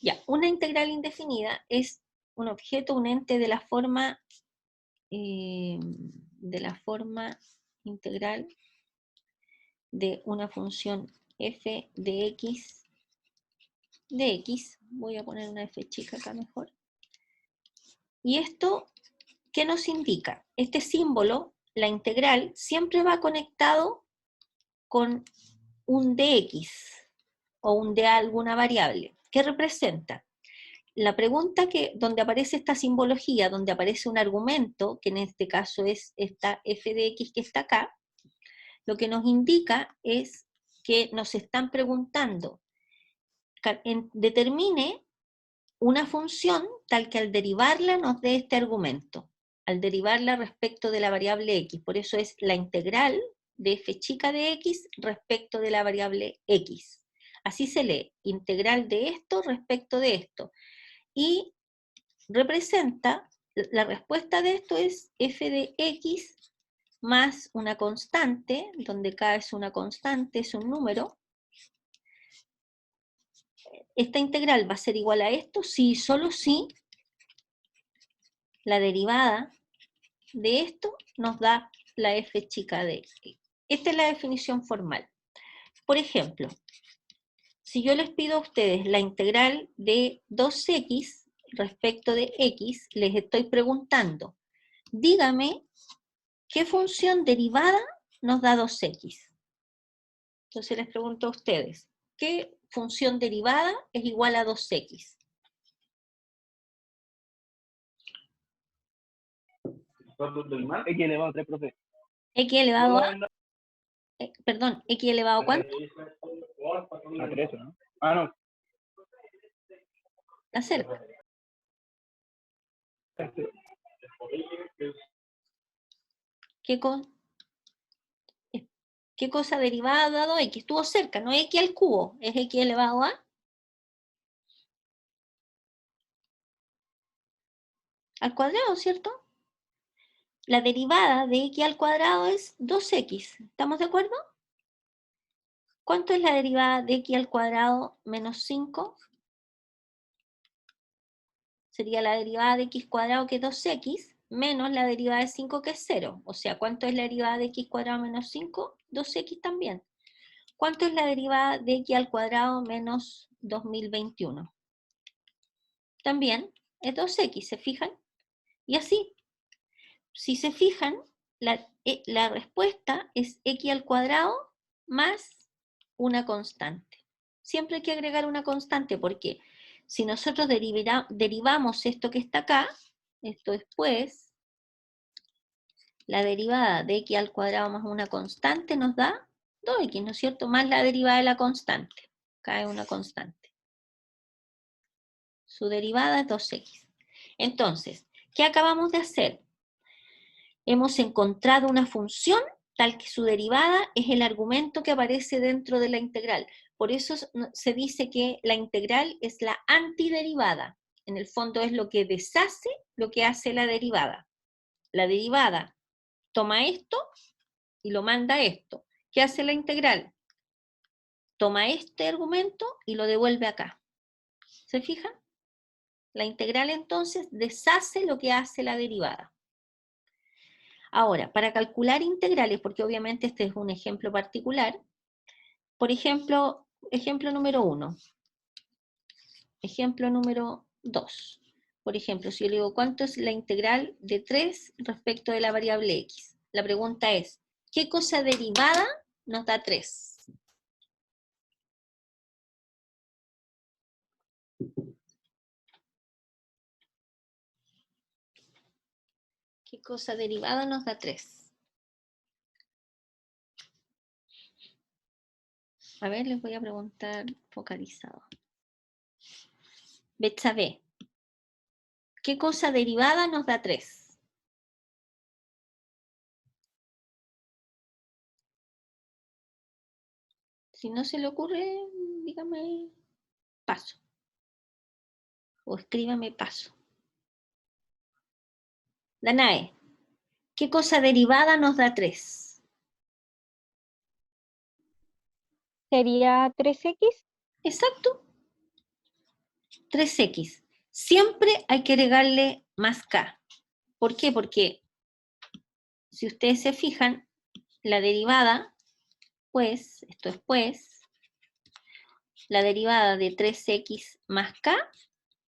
Ya, una integral indefinida es un objeto, un ente de la forma integral de una función f de x, voy a poner una f chica acá mejor. Y esto, ¿qué nos indica? Este símbolo, la integral, siempre va conectado con un dx o un de alguna variable. ¿Qué representa? La pregunta donde aparece esta simbología, donde aparece un argumento, que en este caso es esta f de x que está acá, lo que nos indica es que nos están preguntando, determine una función tal que al derivarla nos dé este argumento, al derivarla respecto de la variable x. Por eso es la integral de f chica de x respecto de la variable x. Así se lee, integral de esto respecto de esto. Y representa, la respuesta de esto es f de x más una constante, donde k es una constante, es un número. Esta integral va a ser igual a esto si y solo si la derivada de esto nos da la f chica de x. Esta es la definición formal. Por ejemplo, si yo les pido a ustedes la integral de 2x respecto de x, les estoy preguntando, dígame qué función derivada nos da 2x. Entonces les pregunto a ustedes, ¿qué función derivada es igual a 2x? X elevado a 3, profe. X elevado a, perdón, X elevado a ¿cuánto? A 3, ¿no? Ah, no. Está cerca. ¿Qué cosa derivada dado x? Estuvo cerca, no es x al cubo, es x elevado a al cuadrado, ¿cierto? La derivada de x al cuadrado es 2x, ¿estamos de acuerdo? ¿Cuánto es la derivada de x al cuadrado menos 5? Sería la derivada de x cuadrado que es 2x, menos la derivada de 5 que es 0. O sea, ¿cuánto es la derivada de x cuadrado menos 5? 2x también. ¿Cuánto es la derivada de x al cuadrado menos 2021? También es 2x, ¿se fijan? Y así, si se fijan, la respuesta es x al cuadrado más una constante. Siempre hay que agregar una constante porque si nosotros derivamos esto que está acá, esto es pues, la derivada de x al cuadrado más una constante nos da 2x, ¿no es cierto? Más la derivada de la constante. Acá es una constante. Su derivada es 2x. Entonces, ¿qué acabamos de hacer? Hemos encontrado una función tal que su derivada es el argumento que aparece dentro de la integral. Por eso se dice que la integral es la antiderivada. En el fondo es lo que deshace lo que hace la derivada. La derivada toma esto y lo manda a esto. ¿Qué hace la integral? Toma este argumento y lo devuelve acá. ¿Se fijan? La integral entonces deshace lo que hace la derivada. Ahora, para calcular integrales, porque obviamente este es un ejemplo particular, por ejemplo, ejemplo número 1, ejemplo número 2. Por ejemplo, si yo le digo, ¿cuánto es la integral de 3 respecto de la variable x? La pregunta es, ¿qué cosa derivada nos da 3? ¿Qué cosa derivada nos da 3? A ver, les voy a preguntar focalizado. Betsabe, ¿qué cosa derivada nos da 3? Si no se le ocurre, dígame paso. O escríbame paso. Danae, ¿qué cosa derivada nos da 3? ¿Sería 3x? Exacto. 3x. Siempre hay que agregarle más k. ¿Por qué? Porque si ustedes se fijan, la derivada, pues, esto es pues, la derivada de 3x más k,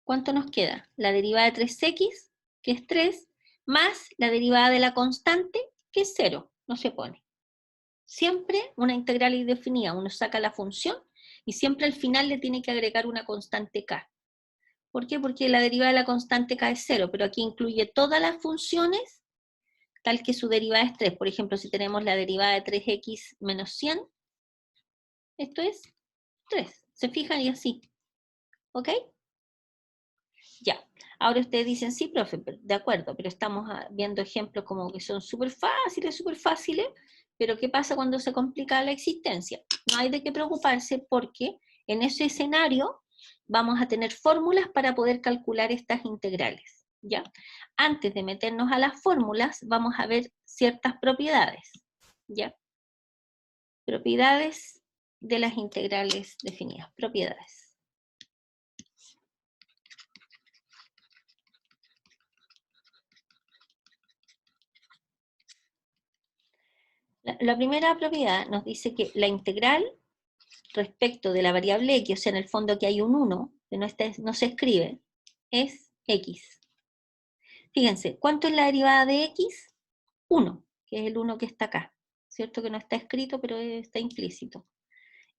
¿cuánto nos queda? La derivada de 3x, que es 3, más la derivada de la constante, que es 0, no se pone. Siempre una integral indefinida, uno saca la función y siempre al final le tiene que agregar una constante k. ¿Por qué? Porque la derivada de la constante k es 0, pero aquí incluye todas las funciones, tal que su derivada es 3. Por ejemplo, si tenemos la derivada de 3x menos 100, esto es 3. ¿Se fijan? Y así. ¿Ok? Ya. Ahora ustedes dicen, sí, profe, de acuerdo, pero estamos viendo ejemplos como que son súper fáciles, pero ¿qué pasa cuando se complica la existencia? No hay de qué preocuparse porque en ese escenario vamos a tener fórmulas para poder calcular estas integrales, ¿ya? Antes de meternos a las fórmulas, vamos a ver ciertas propiedades, ¿ya? Propiedades de las integrales definidas, propiedades. La primera propiedad nos dice que la integral respecto de la variable x, o sea, en el fondo que hay un 1, que no se escribe, es x. Fíjense, ¿cuánto es la derivada de x? 1, que es el 1 que está acá. ¿Cierto que no está escrito, pero está implícito?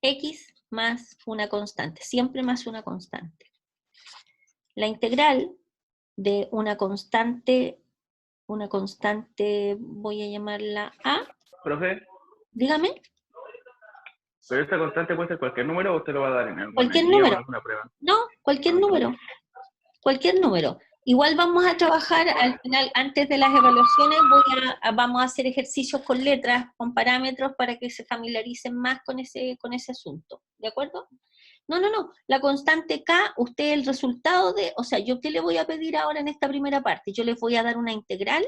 X más una constante, siempre más una constante. La integral de una constante, voy a llamarla A. Profe, Dígame. ¿pero esta constante puede ser cualquier número o usted lo va a dar en alguna Cualquier guía o en número. alguna prueba? No, cualquier Ah, número. Cualquier número. Igual vamos a trabajar al final, antes de las evaluaciones, vamos a hacer ejercicios con letras, con parámetros, para que se familiaricen más con ese asunto. ¿De acuerdo? No. La constante K, usted el resultado de, o sea, ¿yo qué le voy a pedir ahora en esta primera parte? Yo les voy a dar una integral,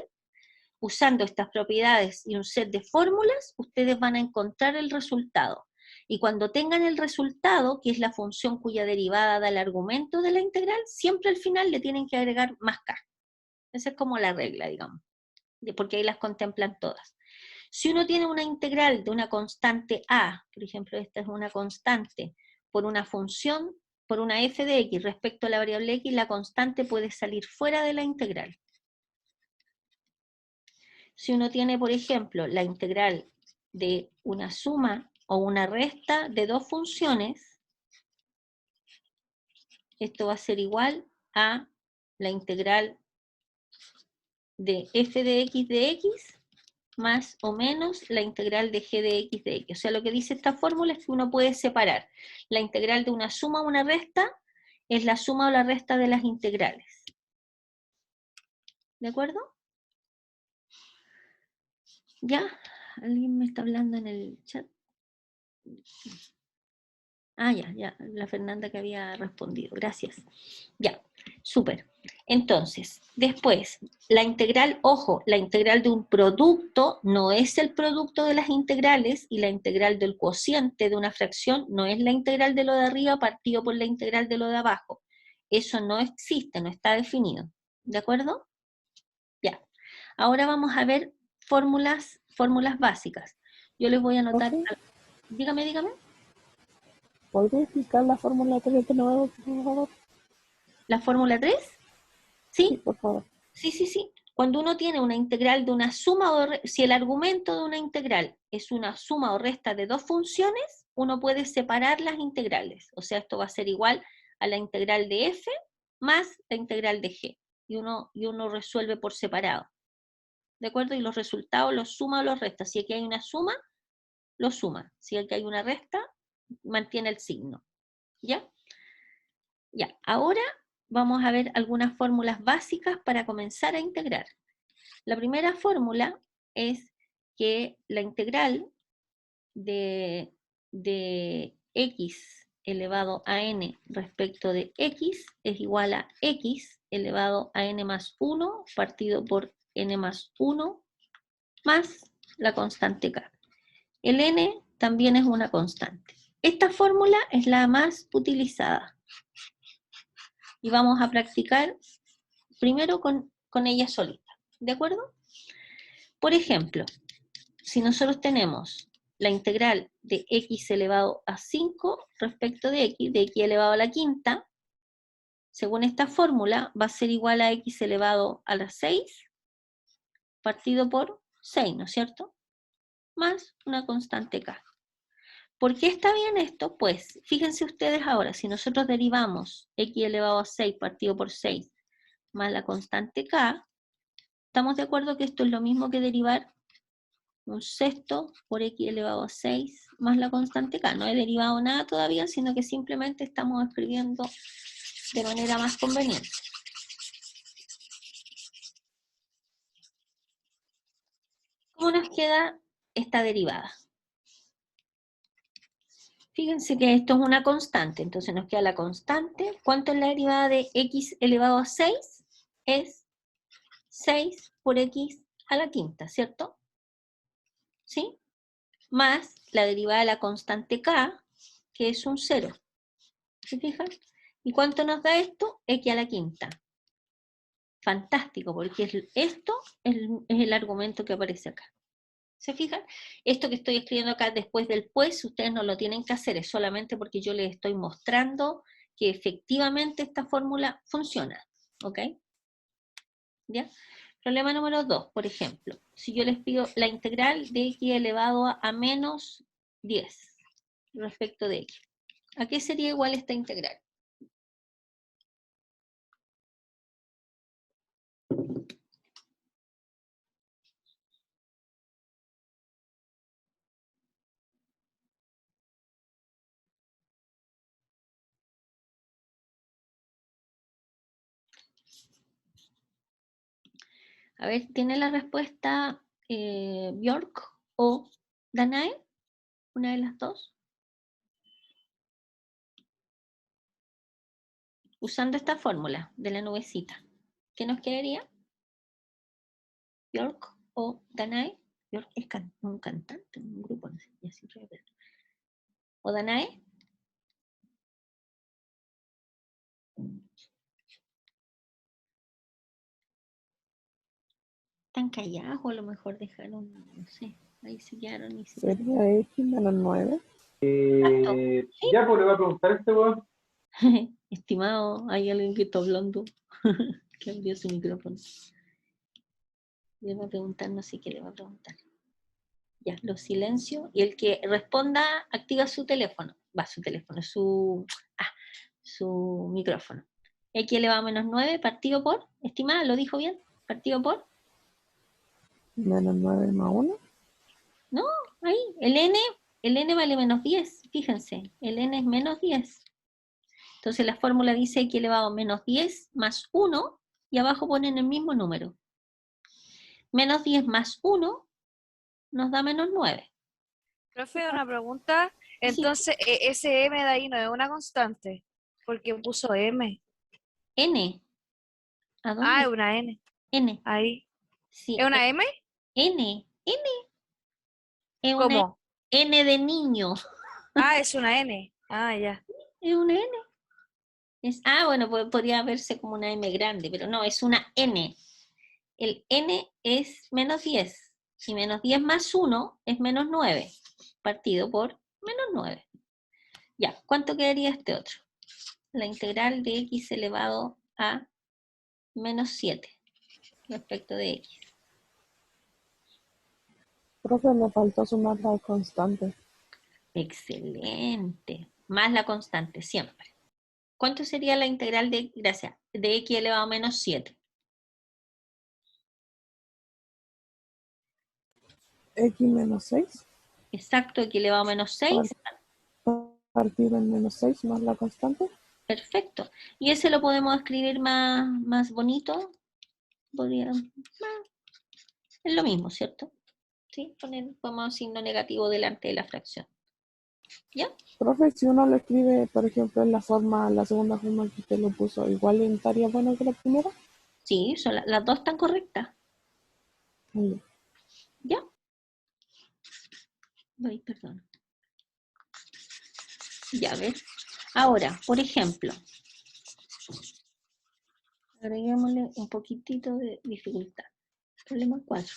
usando estas propiedades y un set de fórmulas, ustedes van a encontrar el resultado. Y cuando tengan el resultado, que es la función cuya derivada da el argumento de la integral, siempre al final le tienen que agregar más k. Esa es como la regla, digamos, porque ahí las contemplan todas. Si uno tiene una integral de una constante a, por ejemplo, esta es una constante, por una función, por una f de x respecto a la variable x, la constante puede salir fuera de la integral. Si uno tiene, por ejemplo, la integral de una suma o una resta de dos funciones, esto va a ser igual a la integral de f de x más o menos la integral de g de x. O sea, lo que dice esta fórmula es que uno puede separar la integral de una suma o una resta, es la suma o la resta de las integrales. ¿De acuerdo? ¿Ya? ¿Alguien me está hablando en el chat? Ah, ya, la Fernanda que había respondido, gracias. Ya, súper. Entonces, después, la integral, ojo, la integral de un producto no es el producto de las integrales y la integral del cociente de una fracción no es la integral de lo de arriba partido por la integral de lo de abajo. Eso no existe, no está definido. ¿De acuerdo? Ya. Ahora vamos a ver fórmulas básicas. Yo les voy a anotar. Dígame. ¿Podría explicar la fórmula 3 de nuevo, por favor? ¿La fórmula 3? ¿Sí? Sí, por favor. Sí. Cuando uno tiene una integral de una suma si el argumento de una integral es una suma o resta de dos funciones, uno puede separar las integrales. O sea, esto va a ser igual a la integral de f más la integral de g. Y uno resuelve por separado. ¿De acuerdo? Y los resultados los suma o los resta. Si aquí hay una suma, lo suma. Si aquí hay una resta, mantiene el signo. ¿Ya? Ya. Ahora vamos a ver algunas fórmulas básicas para comenzar a integrar. La primera fórmula es que la integral de x elevado a n respecto de x es igual a x elevado a n más 1 partido por n más 1 más la constante k. El n también es una constante. Esta fórmula es la más utilizada. Y vamos a practicar primero con ella solita, ¿de acuerdo? Por ejemplo, si nosotros tenemos la integral de x elevado a 5 respecto de x elevado a la quinta, según esta fórmula, va a ser igual a x elevado a la 6 partido por 6, ¿no es cierto? Más una constante k. ¿Por qué está bien esto? Pues, fíjense ustedes ahora, si nosotros derivamos x elevado a 6 partido por 6 más la constante k, ¿estamos de acuerdo que esto es lo mismo que derivar un sexto por x elevado a 6 más la constante k? No he derivado nada todavía, sino que simplemente estamos escribiendo de manera más conveniente. ¿Cómo nos queda esta derivada? Fíjense que esto es una constante, entonces nos queda la constante. ¿Cuánto es la derivada de x elevado a 6? Es 6 por x a la quinta, ¿cierto? ¿Sí? Más la derivada de la constante k, que es un 0. ¿Se fijan? ¿Y cuánto nos da esto? X a la quinta. Fantástico, porque esto es el argumento que aparece acá. ¿Se fijan? Esto que estoy escribiendo acá después del pues, ustedes no lo tienen que hacer, es solamente porque yo les estoy mostrando que efectivamente esta fórmula funciona. ¿Ok? ¿Ya? Problema número 2, por ejemplo. Si yo les pido la integral de x elevado a menos 10 respecto de x. ¿A qué sería igual esta integral? A ver, ¿tiene la respuesta Bjork o Danae? ¿Una de las dos? Usando esta fórmula de la nubecita, ¿qué nos quedaría? ¿Bjork o Danae? Bjork es un cantante, un grupo, no sé, ya siempre me pierdo. ¿O Danae? ¿Están callados o a lo mejor dejaron, no sé, ahí se quedaron y se... Sería x menos 9. Ya, pues le voy a preguntar a este weón. Estimado, hay alguien que está hablando, que abrió su micrófono. Le va a preguntar, no sé qué le va a preguntar. Ya, lo silencio. Y el que responda, activa su teléfono. Su micrófono. X elevado a menos 9, partido por, estimada, ¿lo dijo bien? Partido por, Menos 9 más 1. no, ahí, el n vale menos 10, fíjense, el n es menos 10. Entonces la fórmula dice X elevado a menos 10 más 1, y abajo ponen el mismo número. Menos 10 más 1 nos da menos 9. Profe, una pregunta. Sí, Entonces, ese M de ahí no es una constante, porque puso M. n, ¿a Ah, dónde? es una N. N, Ahí. sí, ¿Es una M? n, es una ¿Cómo? n de niño, Ah, es una N. Ah, ya. es una n. Bueno, podría verse como una m grande, pero no, es una n. El n es menos 10, y menos 10 más 1 es menos 9, partido por menos 9. Ya, ¿cuánto quedaría este otro? La integral de x elevado a menos 7 respecto de x. Profe, me faltó sumar la constante. Excelente. Más la constante, siempre. ¿Cuánto sería la integral de x elevado a menos 7? X menos 6. Exacto, x elevado a menos 6. Partido en menos 6 más la constante. Perfecto. Y ese lo podemos escribir más bonito. Es lo mismo, ¿cierto? ¿Sí? Ponemos signo negativo delante de la fracción. ¿Ya? Profe, si uno lo escribe, por ejemplo, en la segunda forma que usted lo puso, igual estaría bueno que la primera. Sí, las dos están correctas. Sí. ¿Ya? Ay, perdón. Ya, ¿ves? Ahora, por ejemplo, Agreguémosle un poquitito de dificultad. Problema 4.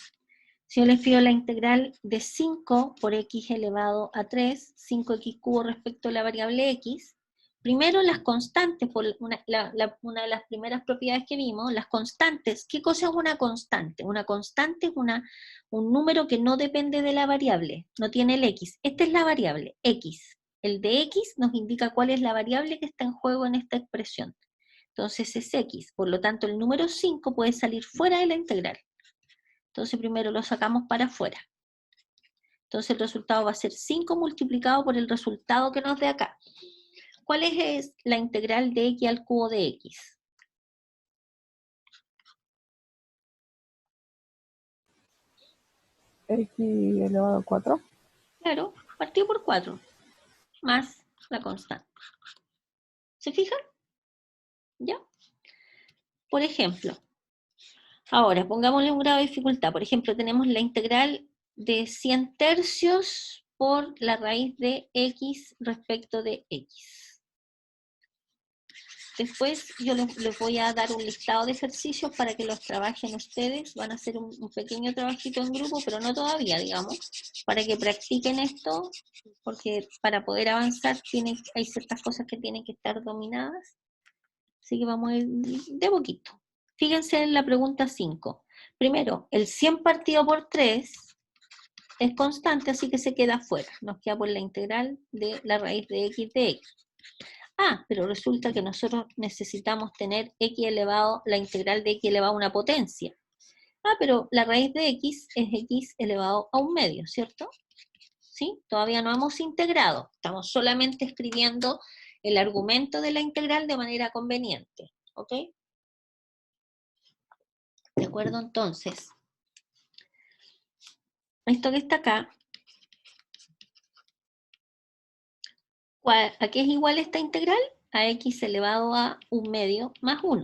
Si yo les pido la integral de 5 por x elevado a 3, 5x cubo respecto a la variable x, primero las constantes, por una de las primeras propiedades que vimos, las constantes. ¿Qué cosa es una constante? Una constante es un número que no depende de la variable, no tiene el x. Esta es la variable, x. El de x nos indica cuál es la variable que está en juego en esta expresión. Entonces es x, por lo tanto el número 5 puede salir fuera de la integral. Entonces primero lo sacamos para afuera. Entonces el resultado va a ser 5 multiplicado por el resultado que nos dé acá. ¿Cuál es la integral de x al cubo de x? X elevado a 4. Claro, partido por 4, más la constante. ¿Se fijan? ¿Ya? Por ejemplo, ahora pongámosle un grado de dificultad. Por ejemplo, tenemos la integral de 100 tercios por la raíz de x respecto de x. Después yo les voy a dar un listado de ejercicios para que los trabajen ustedes. Van a hacer un pequeño trabajito en grupo, pero no todavía, digamos, para que practiquen esto, porque para poder avanzar hay ciertas cosas que tienen que estar dominadas. Así que vamos a ir de poquito. Fíjense en la pregunta 5. Primero, el 100 partido por 3 es constante, así que se queda fuera. Nos queda por la integral de la raíz de x de x. Ah, pero resulta que nosotros necesitamos tener la integral de x elevado a una potencia. Ah, pero la raíz de x es x elevado a un medio, ¿cierto? ¿Sí? Todavía no hemos integrado, estamos solamente escribiendo el argumento de la integral de manera conveniente, ¿ok? ¿De acuerdo? Entonces, esto que está acá, ¿a qué es igual esta integral? A x elevado a un medio más 1,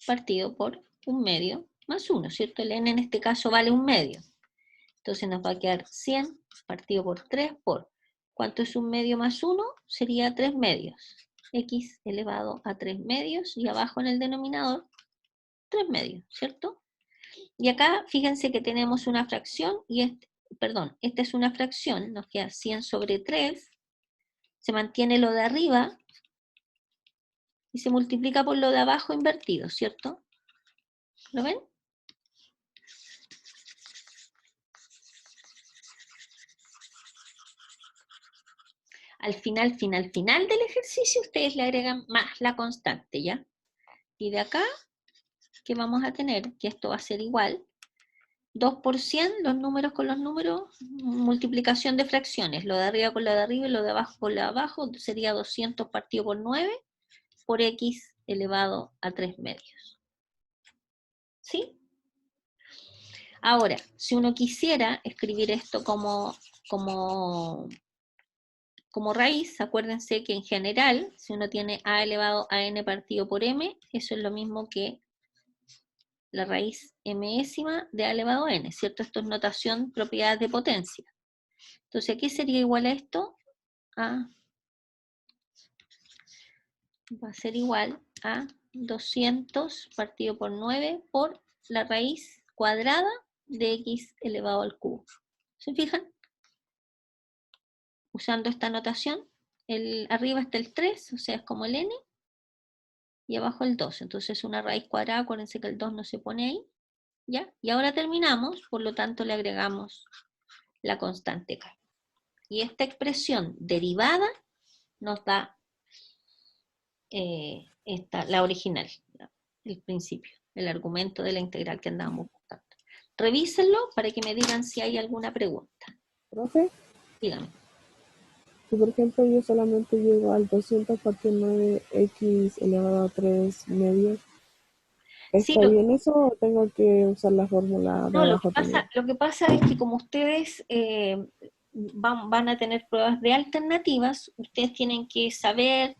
partido por un medio más 1, ¿cierto? El n en este caso vale un medio. Entonces nos va a quedar 100 partido por 3 por, ¿cuánto es un medio más 1? Sería 3 medios. X elevado a 3 medios y abajo en el denominador 3 medios, ¿cierto? Y acá fíjense que tenemos una fracción y esta es una fracción, nos queda 100 sobre 3, se mantiene lo de arriba y se multiplica por lo de abajo invertido, ¿cierto? ¿Lo ven? Al final del ejercicio ustedes le agregan más la constante, ¿ya? Y de acá, ¿qué vamos a tener? Que esto va a ser igual. 2 por 100, los números con los números, multiplicación de fracciones. Lo de arriba con lo de arriba y lo de abajo con lo de abajo sería 200 partido por 9 por x elevado a 3 medios. ¿Sí? Ahora, si uno quisiera escribir esto como raíz, acuérdense que en general, si uno tiene a elevado a n partido por m, eso es lo mismo que la raíz mésima de a elevado a n, ¿cierto? Esto es notación propiedades de potencia. Entonces, ¿qué sería igual a esto? Va a ser igual a 200 partido por 9 por la raíz cuadrada de x elevado al cubo. ¿Se fijan? Usando esta notación, arriba está el 3, o sea, es como el n, y abajo el 2. Entonces una raíz cuadrada, acuérdense que el 2 no se pone ahí, ¿ya? Y ahora terminamos, por lo tanto le agregamos la constante k. Y esta expresión derivada nos da la original, el principio, el argumento de la integral que andábamos buscando. Revísenlo para que me digan si hay alguna pregunta. Profe, Díganme. si por ejemplo yo solamente llego al 200 partido 9 x elevado a 3 medios, Sí, ¿está bien eso o tengo que usar la fórmula de no, abajo también? lo que pasa es que como ustedes van a tener pruebas de alternativas, ustedes tienen que saber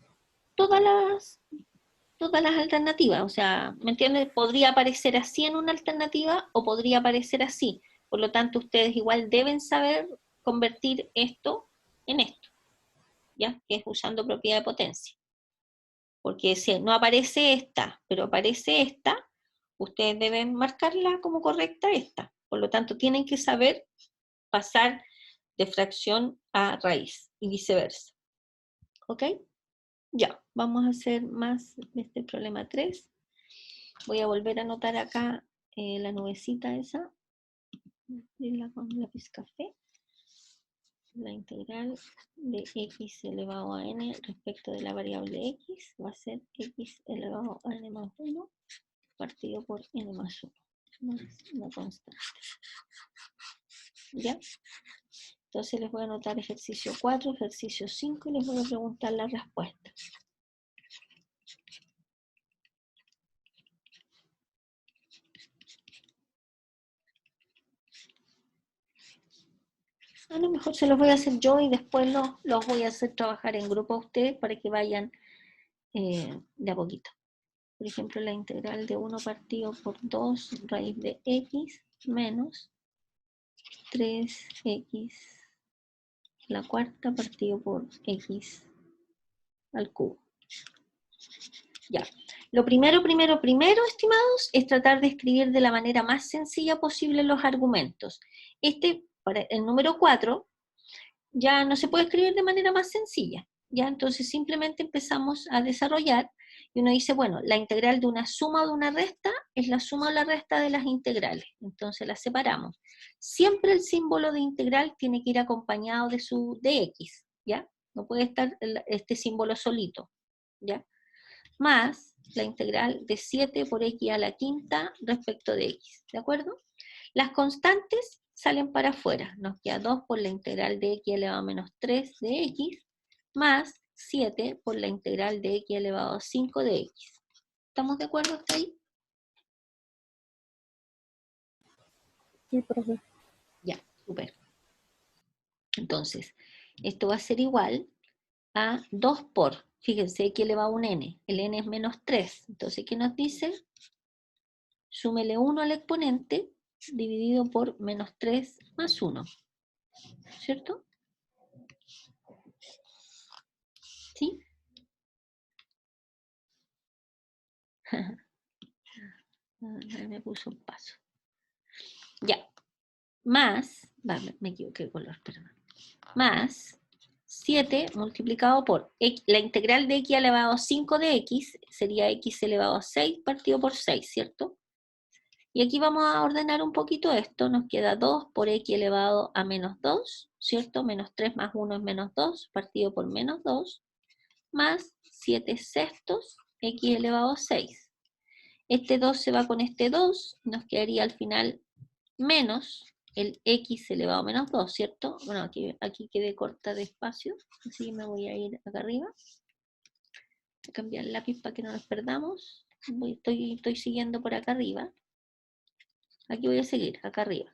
todas las alternativas. O sea, ¿me entiendes? Podría aparecer así en una alternativa o podría aparecer así. Por lo tanto, ustedes igual deben saber convertir esto en esto, ¿ya? Que es usando propiedad de potencia. porque si no aparece esta, pero aparece esta, ustedes deben marcarla como correcta esta. Por lo tanto, tienen que saber pasar de fracción a raíz y viceversa. ¿Ok? Ya, vamos a hacer más de este problema 3. Voy a volver a anotar acá la nubecita esa, con lápiz café. La integral de x elevado a n respecto de la variable x va a ser x elevado a n más 1 partido por n más 1. No es una constante. ¿Ya? Entonces les voy a anotar ejercicio 4, ejercicio 5 y les voy a preguntar la respuesta. A lo mejor se los voy a hacer yo y después los voy a hacer trabajar en grupo a ustedes para que vayan de a poquito. Por ejemplo, la integral de 1 partido por 2 raíz de x menos 3x la cuarta partido por x al cubo. Ya. Lo primero, estimados, es tratar de escribir de la manera más sencilla posible los argumentos. Para el número 4, ya no se puede escribir de manera más sencilla. Ya, entonces simplemente empezamos a desarrollar y uno dice, bueno, la integral de una suma o de una resta es la suma o la resta de las integrales. Entonces las separamos. Siempre el símbolo de integral tiene que ir acompañado de x, ¿ya? No puede estar este símbolo solito, ¿ya? Más la integral de 7 por x a la quinta respecto de x, ¿de acuerdo? Las constantes salen para afuera, nos queda 2 por la integral de x elevado a menos 3 de x, más 7 por la integral de x elevado a 5 de x. ¿Estamos de acuerdo hasta ahí? Sí, profe. Ya, súper. Entonces, esto va a ser igual a 2 por, fíjense, x elevado a un n, el n es menos 3, entonces, ¿qué nos dice? Súmele 1 al exponente, dividido por menos 3 más 1, ¿cierto? ¿Sí? Me puso un paso. Ya. Más, me equivoqué de color, perdón. Más 7 multiplicado por la integral de x elevado a 5 de x, sería x elevado a 6 partido por 6, ¿cierto? Y aquí vamos a ordenar un poquito esto, nos queda 2 por x elevado a menos 2, ¿cierto? Menos 3 más 1 es menos 2, partido por menos 2, más 7 sextos x elevado a 6. Este 2 se va con este 2, nos quedaría al final menos el x elevado a menos 2, ¿cierto? Bueno, aquí quedé corta de espacio, así que me voy a ir acá arriba. Voy a cambiar el lápiz para que no nos perdamos. Estoy siguiendo por acá arriba. Aquí voy a seguir, acá arriba.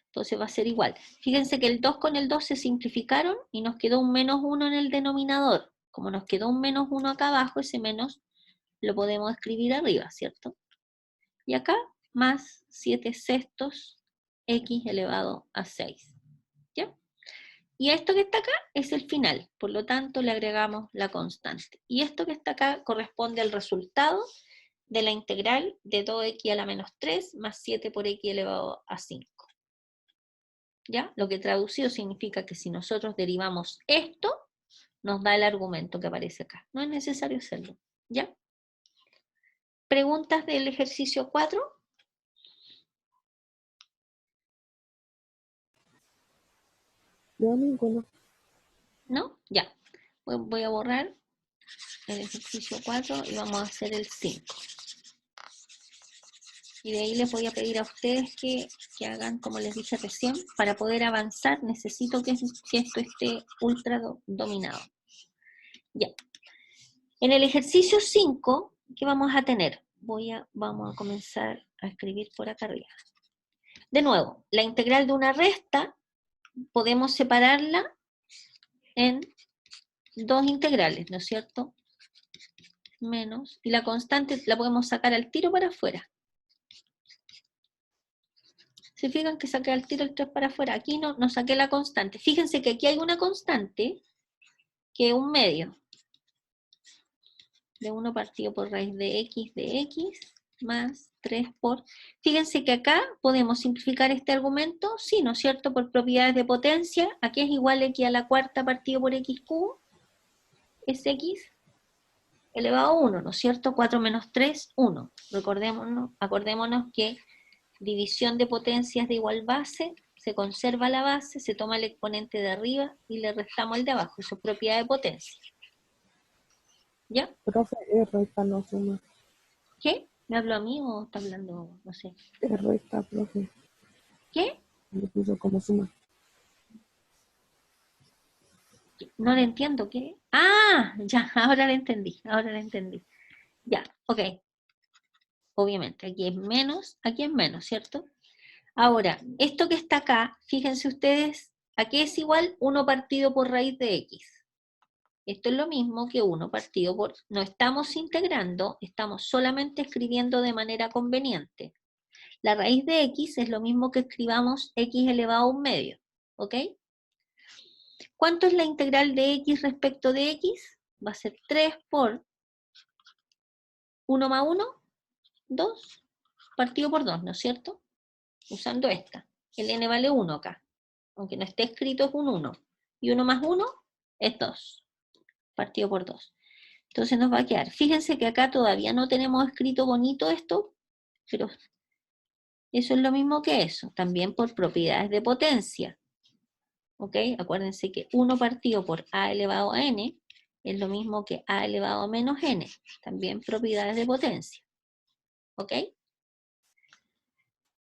Entonces va a ser igual. Fíjense que el 2 con el 2 se simplificaron y nos quedó un menos 1 en el denominador. Como nos quedó un menos 1 acá abajo, ese menos lo podemos escribir arriba, ¿cierto? Y acá, más 7 sextos x elevado a 6. ¿Ya? Y esto que está acá es el final, por lo tanto le agregamos la constante. Y esto que está acá corresponde al resultado de la integral de 2x a la menos 3 más 7 por x elevado a 5. ¿Ya? Lo que traducido significa que si nosotros derivamos esto, nos da el argumento que aparece acá. No es necesario hacerlo. ¿Ya? ¿Preguntas del ejercicio 4? Yo ninguno. ¿No? Ya. Voy a borrar el ejercicio 4 y vamos a hacer el 5. Y de ahí les voy a pedir a ustedes que hagan, como les dije recién, para poder avanzar necesito que esto esté ultra dominado. Ya. En el ejercicio 5, ¿qué vamos a tener? Vamos a comenzar a escribir por acá arriba. De nuevo, la integral de una resta podemos separarla en dos integrales, ¿no es cierto? Menos, y la constante la podemos sacar al tiro para afuera. ¿Se fijan que saqué al tiro el 3 para afuera? Aquí no saqué la constante. Fíjense que aquí hay una constante que es un medio. de 1 partido por raíz de x más 3 por... Fíjense que acá podemos simplificar este argumento, sí, ¿no es cierto? Por propiedades de potencia, aquí es igual a x a la cuarta partido por x cubo, es x elevado a 1, ¿no es cierto? 4 menos 3, 1. Acordémonos que división de potencias de igual base, se conserva la base, se toma el exponente de arriba y le restamos el de abajo, eso es propiedad de potencia. ¿Ya? Profe, es recta, no suma. ¿Qué? ¿Me habló a mí o está hablando, no sé? Es recta, profe. ¿Qué? Le puso como suma. No le entiendo, ¿qué? Ah, ya, ahora le entendí, Ya, ok. Obviamente, aquí es menos, ¿cierto? Ahora, esto que está acá, fíjense ustedes, aquí es igual 1 partido por raíz de x. Esto es lo mismo que 1 partido por... No estamos integrando, estamos solamente escribiendo de manera conveniente. La raíz de x es lo mismo que escribamos x elevado a 1 medio, ¿ok? ¿Cuánto es la integral de x respecto de x? Va a ser 3 por 1 más 1, 2, partido por 2, ¿no es cierto? Usando esta. El n vale 1 acá. Aunque no esté escrito es un 1. Y 1 más 1 es 2, partido por 2. Entonces nos va a quedar. Fíjense que acá todavía no tenemos escrito bonito esto, pero eso es lo mismo que eso. También por propiedades de potencia. ¿Ok? Acuérdense que 1 partido por a elevado a n es lo mismo que a elevado a menos n. También propiedades de potencia. ¿Ok?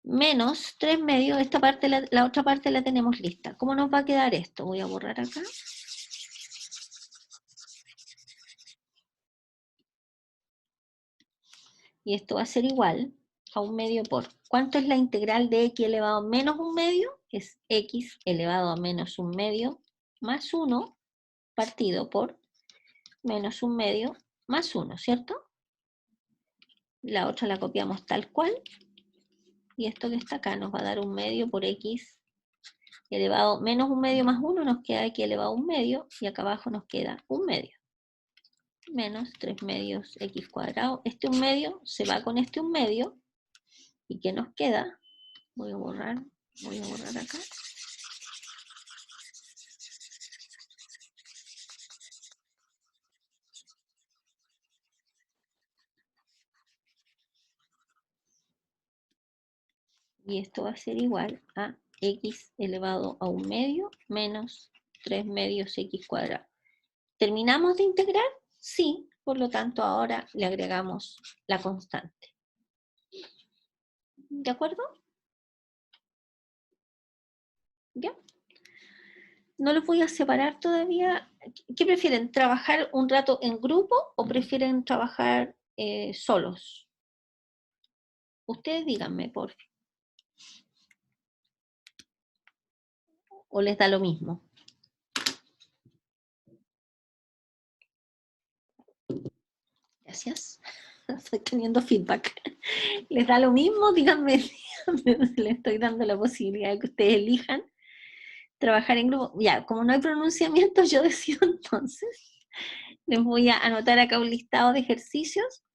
Menos 3 medios, esta parte, la otra parte la tenemos lista. ¿Cómo nos va a quedar esto? Voy a borrar acá. Y esto va a ser igual a 1 medio por... ¿Cuánto es la integral de x elevado a menos 1 medio? Es x elevado a menos 1 medio más 1 partido por menos 1 medio más 1, ¿cierto? La otra la copiamos tal cual. Y esto que está acá nos va a dar 1 medio por x elevado a menos 1 medio más 1, nos queda x elevado a 1 medio, y acá abajo nos queda 1 medio. Menos 3 medios x cuadrado. Este 1 medio se va con este 1 medio. ¿Y qué nos queda? Voy a borrar acá. Y esto va a ser igual a x elevado a 1 medio menos 3 medios x cuadrado. ¿Terminamos de integrar? Sí, por lo tanto ahora le agregamos la constante. ¿De acuerdo? ¿Ya? No los voy a separar todavía. ¿Qué prefieren? ¿Trabajar un rato en grupo o prefieren trabajar solos? Ustedes díganme, por favor. ¿O les da lo mismo? Gracias. Estoy teniendo feedback. ¿Les da lo mismo? Díganme, les estoy dando la posibilidad de que ustedes elijan trabajar en grupo. Ya, como no hay pronunciamiento, yo decido entonces. Les voy a anotar acá un listado de ejercicios.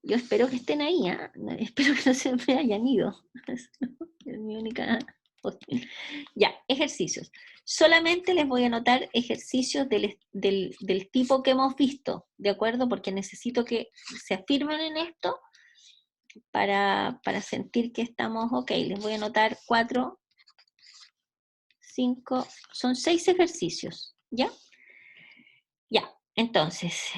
Yo espero que estén ahí, ¿eh? Espero que no se me hayan ido. Es mi única... Ya, ejercicios. Solamente les voy a anotar ejercicios del tipo que hemos visto, ¿de acuerdo? Porque necesito que se afirmen en esto para sentir que estamos ok. Les voy a anotar 4, 5, son 6 ejercicios, ¿ya? Ya, entonces,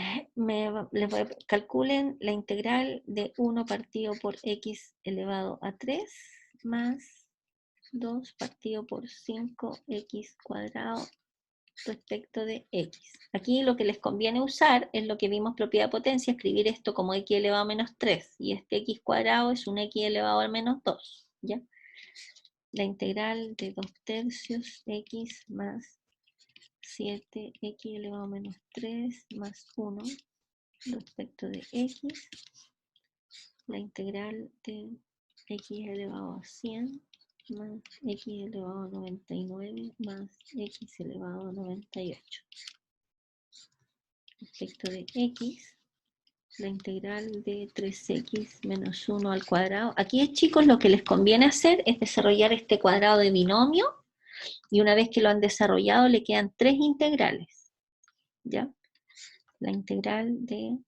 calculen la integral de 1 partido por x elevado a 3 más 2 partido por 5x cuadrado respecto de x. Aquí lo que les conviene usar es lo que vimos propiedad de potencia, escribir esto como x elevado a menos 3, y este x cuadrado es un x elevado a menos 2, ¿ya? La integral de 2 tercios x más 7x elevado a menos 3 más 1 respecto de x, la integral de x elevado a 100 más x elevado a 99 más x elevado a 98. respecto de x, la integral de 3x menos 1 al cuadrado. Aquí, chicos, lo que les conviene hacer es desarrollar este cuadrado de binomio, y una vez que lo han desarrollado le quedan 3 integrales, ¿ya? La integral de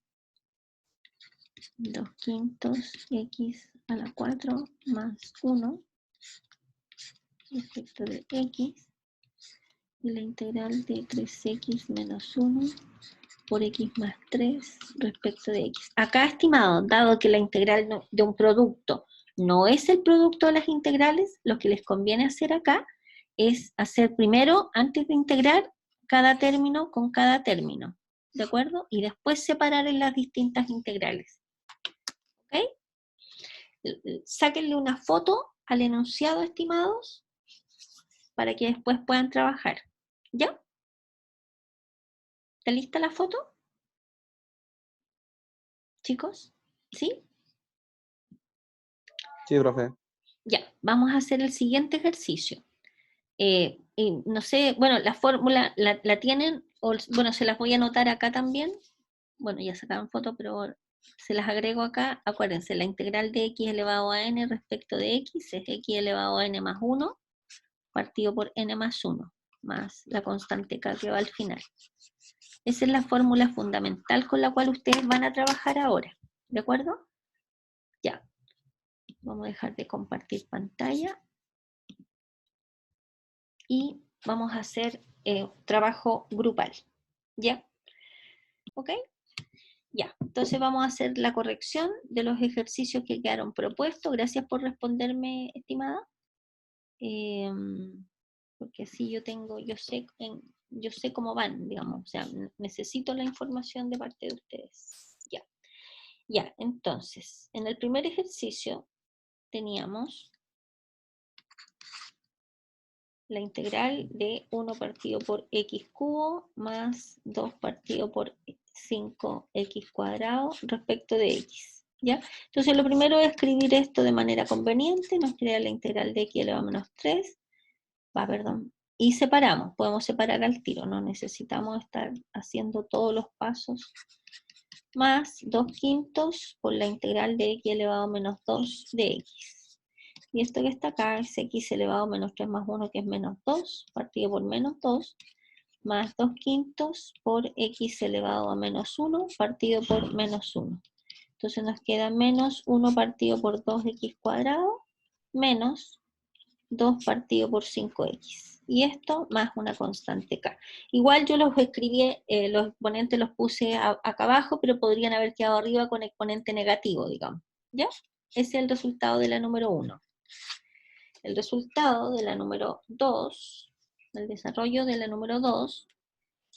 2/5 x a la 4 más 1 respecto de x, y la integral de 3x menos 1 por x más 3 respecto de x. Acá, estimados, dado que la integral de un producto no es el producto de las integrales, lo que les conviene hacer acá es hacer primero, antes de integrar, cada término con cada término, ¿de acuerdo? Y después separar en las distintas integrales. ¿Ok? Sáquenle una foto al enunciado, estimados, para que después puedan trabajar. ¿Ya? ¿Está lista la foto? Chicos, ¿sí? Sí, profe. Ya, vamos a hacer el siguiente ejercicio. Y no sé, bueno, la fórmula la tienen, o bueno, se las voy a anotar acá también. Bueno, ya sacaron foto, pero se las agrego acá. Acuérdense, la integral de x elevado a n respecto de x es x elevado a n más 1 partido por n más 1, más la constante k que va al final. Esa es la fórmula fundamental con la cual ustedes van a trabajar ahora, ¿de acuerdo? Ya. Vamos a dejar de compartir pantalla. Y vamos a hacer trabajo grupal, ¿ya? ¿Ok? Ya, entonces vamos a hacer la corrección de los ejercicios que quedaron propuestos. Gracias por responderme, estimada. Porque así yo sé cómo van, digamos, o sea, necesito la información de parte de ustedes. Ya, ya, entonces, en el primer ejercicio teníamos la integral de 1 partido por x cubo más 2 partido por 5x cuadrado respecto de x, ¿ya? Entonces lo primero es escribir esto de manera conveniente, nos queda la integral de x elevado a menos 3, y separamos, podemos separar al tiro, no necesitamos estar haciendo todos los pasos, más 2/5 por la integral de x elevado a menos 2 de x. Y esto que está acá es x elevado a menos 3 más 1, que es menos 2, partido por menos 2, más 2/5 por x elevado a menos 1, partido por menos 1. Entonces nos queda menos 1 partido por 2x cuadrado, menos 2 partido por 5x. Y esto más una constante k. Igual yo los escribí, los exponentes los puse acá abajo, pero podrían haber quedado arriba con exponente negativo, digamos. ¿Ya? Ese es el resultado de la número 1. El resultado de la número 2, el desarrollo de la número 2,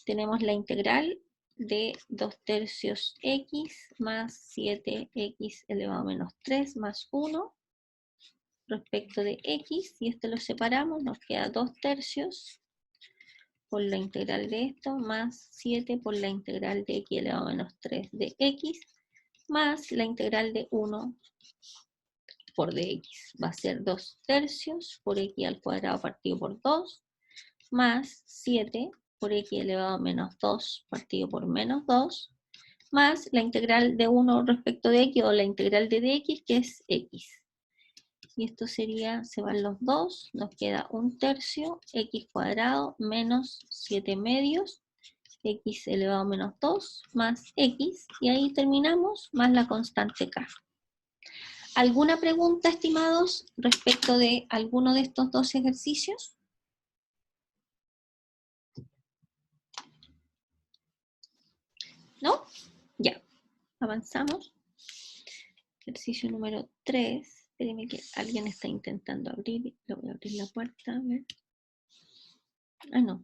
tenemos la integral de 2/3 x más 7x elevado a menos 3 más 1 respecto de x, y esto lo separamos, nos queda 2/3 por la integral de esto, más 7 por la integral de x elevado a menos 3 de x, más la integral de 1 por dx. Va a ser 2/3 por x al cuadrado partido por 2, más 7 por x elevado a menos 2 partido por menos 2, más la integral de 1 respecto de x, o la integral de dx, que es x. Y esto sería, se van los 2, nos queda 1/3 x cuadrado menos 7 medios, x elevado a menos 2, más x, y ahí terminamos, más la constante k. ¿Alguna pregunta, estimados, respecto de alguno de estos dos ejercicios? ¿No? Ya, avanzamos. Ejercicio número 3. Espérenme que alguien está intentando abrir. Le voy a abrir la puerta. A ver. Ah, no.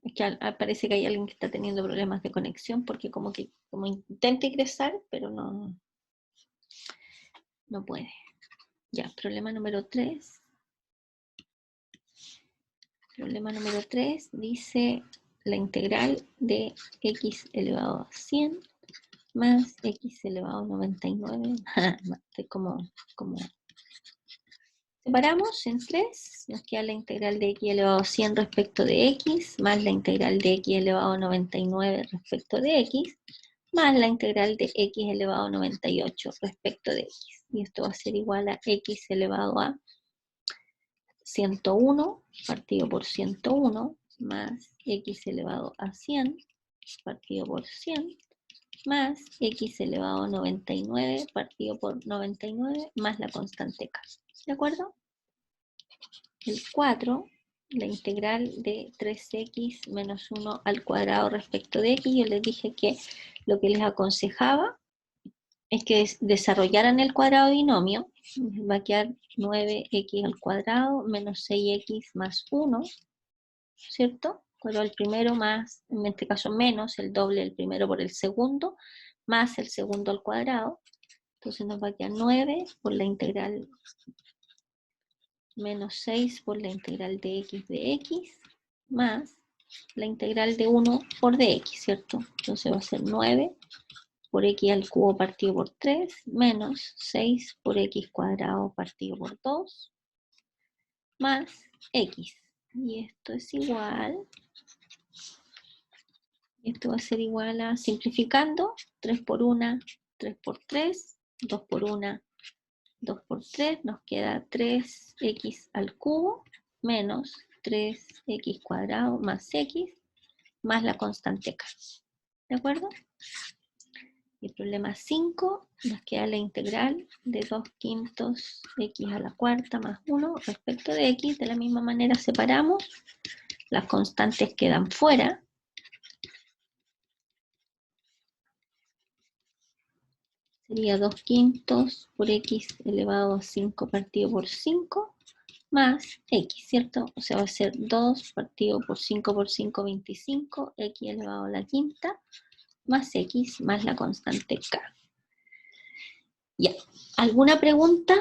Es que parece que hay alguien que está teniendo problemas de conexión, porque como intenta ingresar, pero no puede. Ya, problema número 3. Problema número 3 dice la integral de x elevado a 100 más x elevado a 99. Estoy como Separamos en 3, nos queda la integral de x elevado a 100 respecto de x, más la integral de x elevado a 99 respecto de x, más la integral de x elevado a 98 respecto de x. Y esto va a ser igual a x elevado a 101 partido por 101, más x elevado a 100 partido por 100, más x elevado a 99 partido por 99, más la constante k. ¿De acuerdo? El 4, la integral de 3x menos 1 al cuadrado respecto de x, yo les dije que lo que les aconsejaba es que desarrollaran el cuadrado binomio. Va a quedar 9x al cuadrado menos 6x más 1, ¿cierto? Pero el primero más, en este caso menos, el doble del primero por el segundo, más el segundo al cuadrado. Entonces nos va a quedar 9 por la integral menos 6 por la integral de x, más la integral de 1 por dx, ¿cierto? Entonces va a ser 9 por x al cubo partido por 3, menos 6 por x cuadrado partido por 2, más x. Y esto es igual, esto va a ser igual a, simplificando, 3 por 1, 3 por 3, 2 por 1, 2 por 3, nos queda 3x al cubo, menos 3x cuadrado más x, más la constante k. ¿De acuerdo? Y el problema 5, nos queda la integral de 2/5 x a la cuarta más 1 respecto de x. De la misma manera separamos, las constantes quedan fuera. Sería 2/5 por x elevado a 5 partido por 5 más x, ¿cierto? O sea, va a ser 2 partido por 5, 25, x elevado a la quinta, más x, más la constante k. Ya, ¿alguna pregunta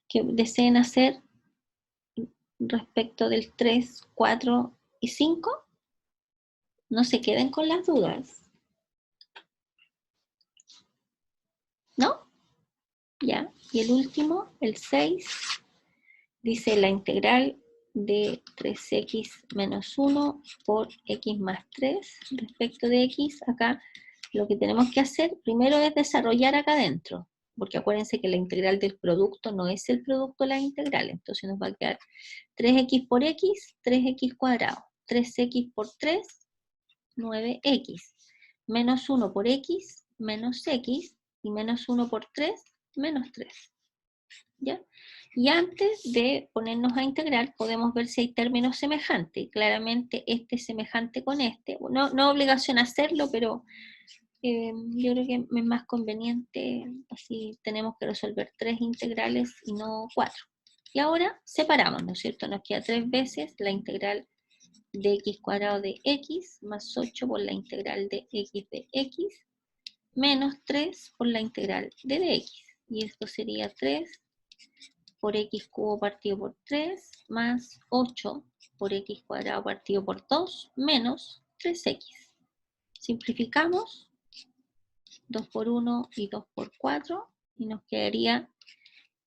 que deseen hacer respecto del 3, 4 y 5? No se queden con las dudas. ¿No? Ya, y el último, el 6, dice la integral de 3x menos 1 por x más 3 respecto de x. Acá lo que tenemos que hacer primero es desarrollar acá adentro, porque acuérdense que la integral del producto no es el producto de la integral, entonces nos va a quedar 3x por x, 3x cuadrado, 3x por 3, 9x, menos 1 por x, menos x, y menos 1 por 3, menos 3. ¿Ya? Y antes de ponernos a integrar, podemos ver si hay términos semejantes. Claramente este es semejante con este. No obligación a hacerlo, pero yo creo que es más conveniente, así tenemos que resolver 3 integrales y no 4. Y ahora separamos, ¿no es cierto? Nos queda 3 veces la integral de x cuadrado de x, más 8 por la integral de x, menos 3 por la integral de dx. Y esto sería 3 por x cubo partido por 3, más 8 por x cuadrado partido por 2, menos 3x. Simplificamos, 2 por 1 y 2 por 4, y nos quedaría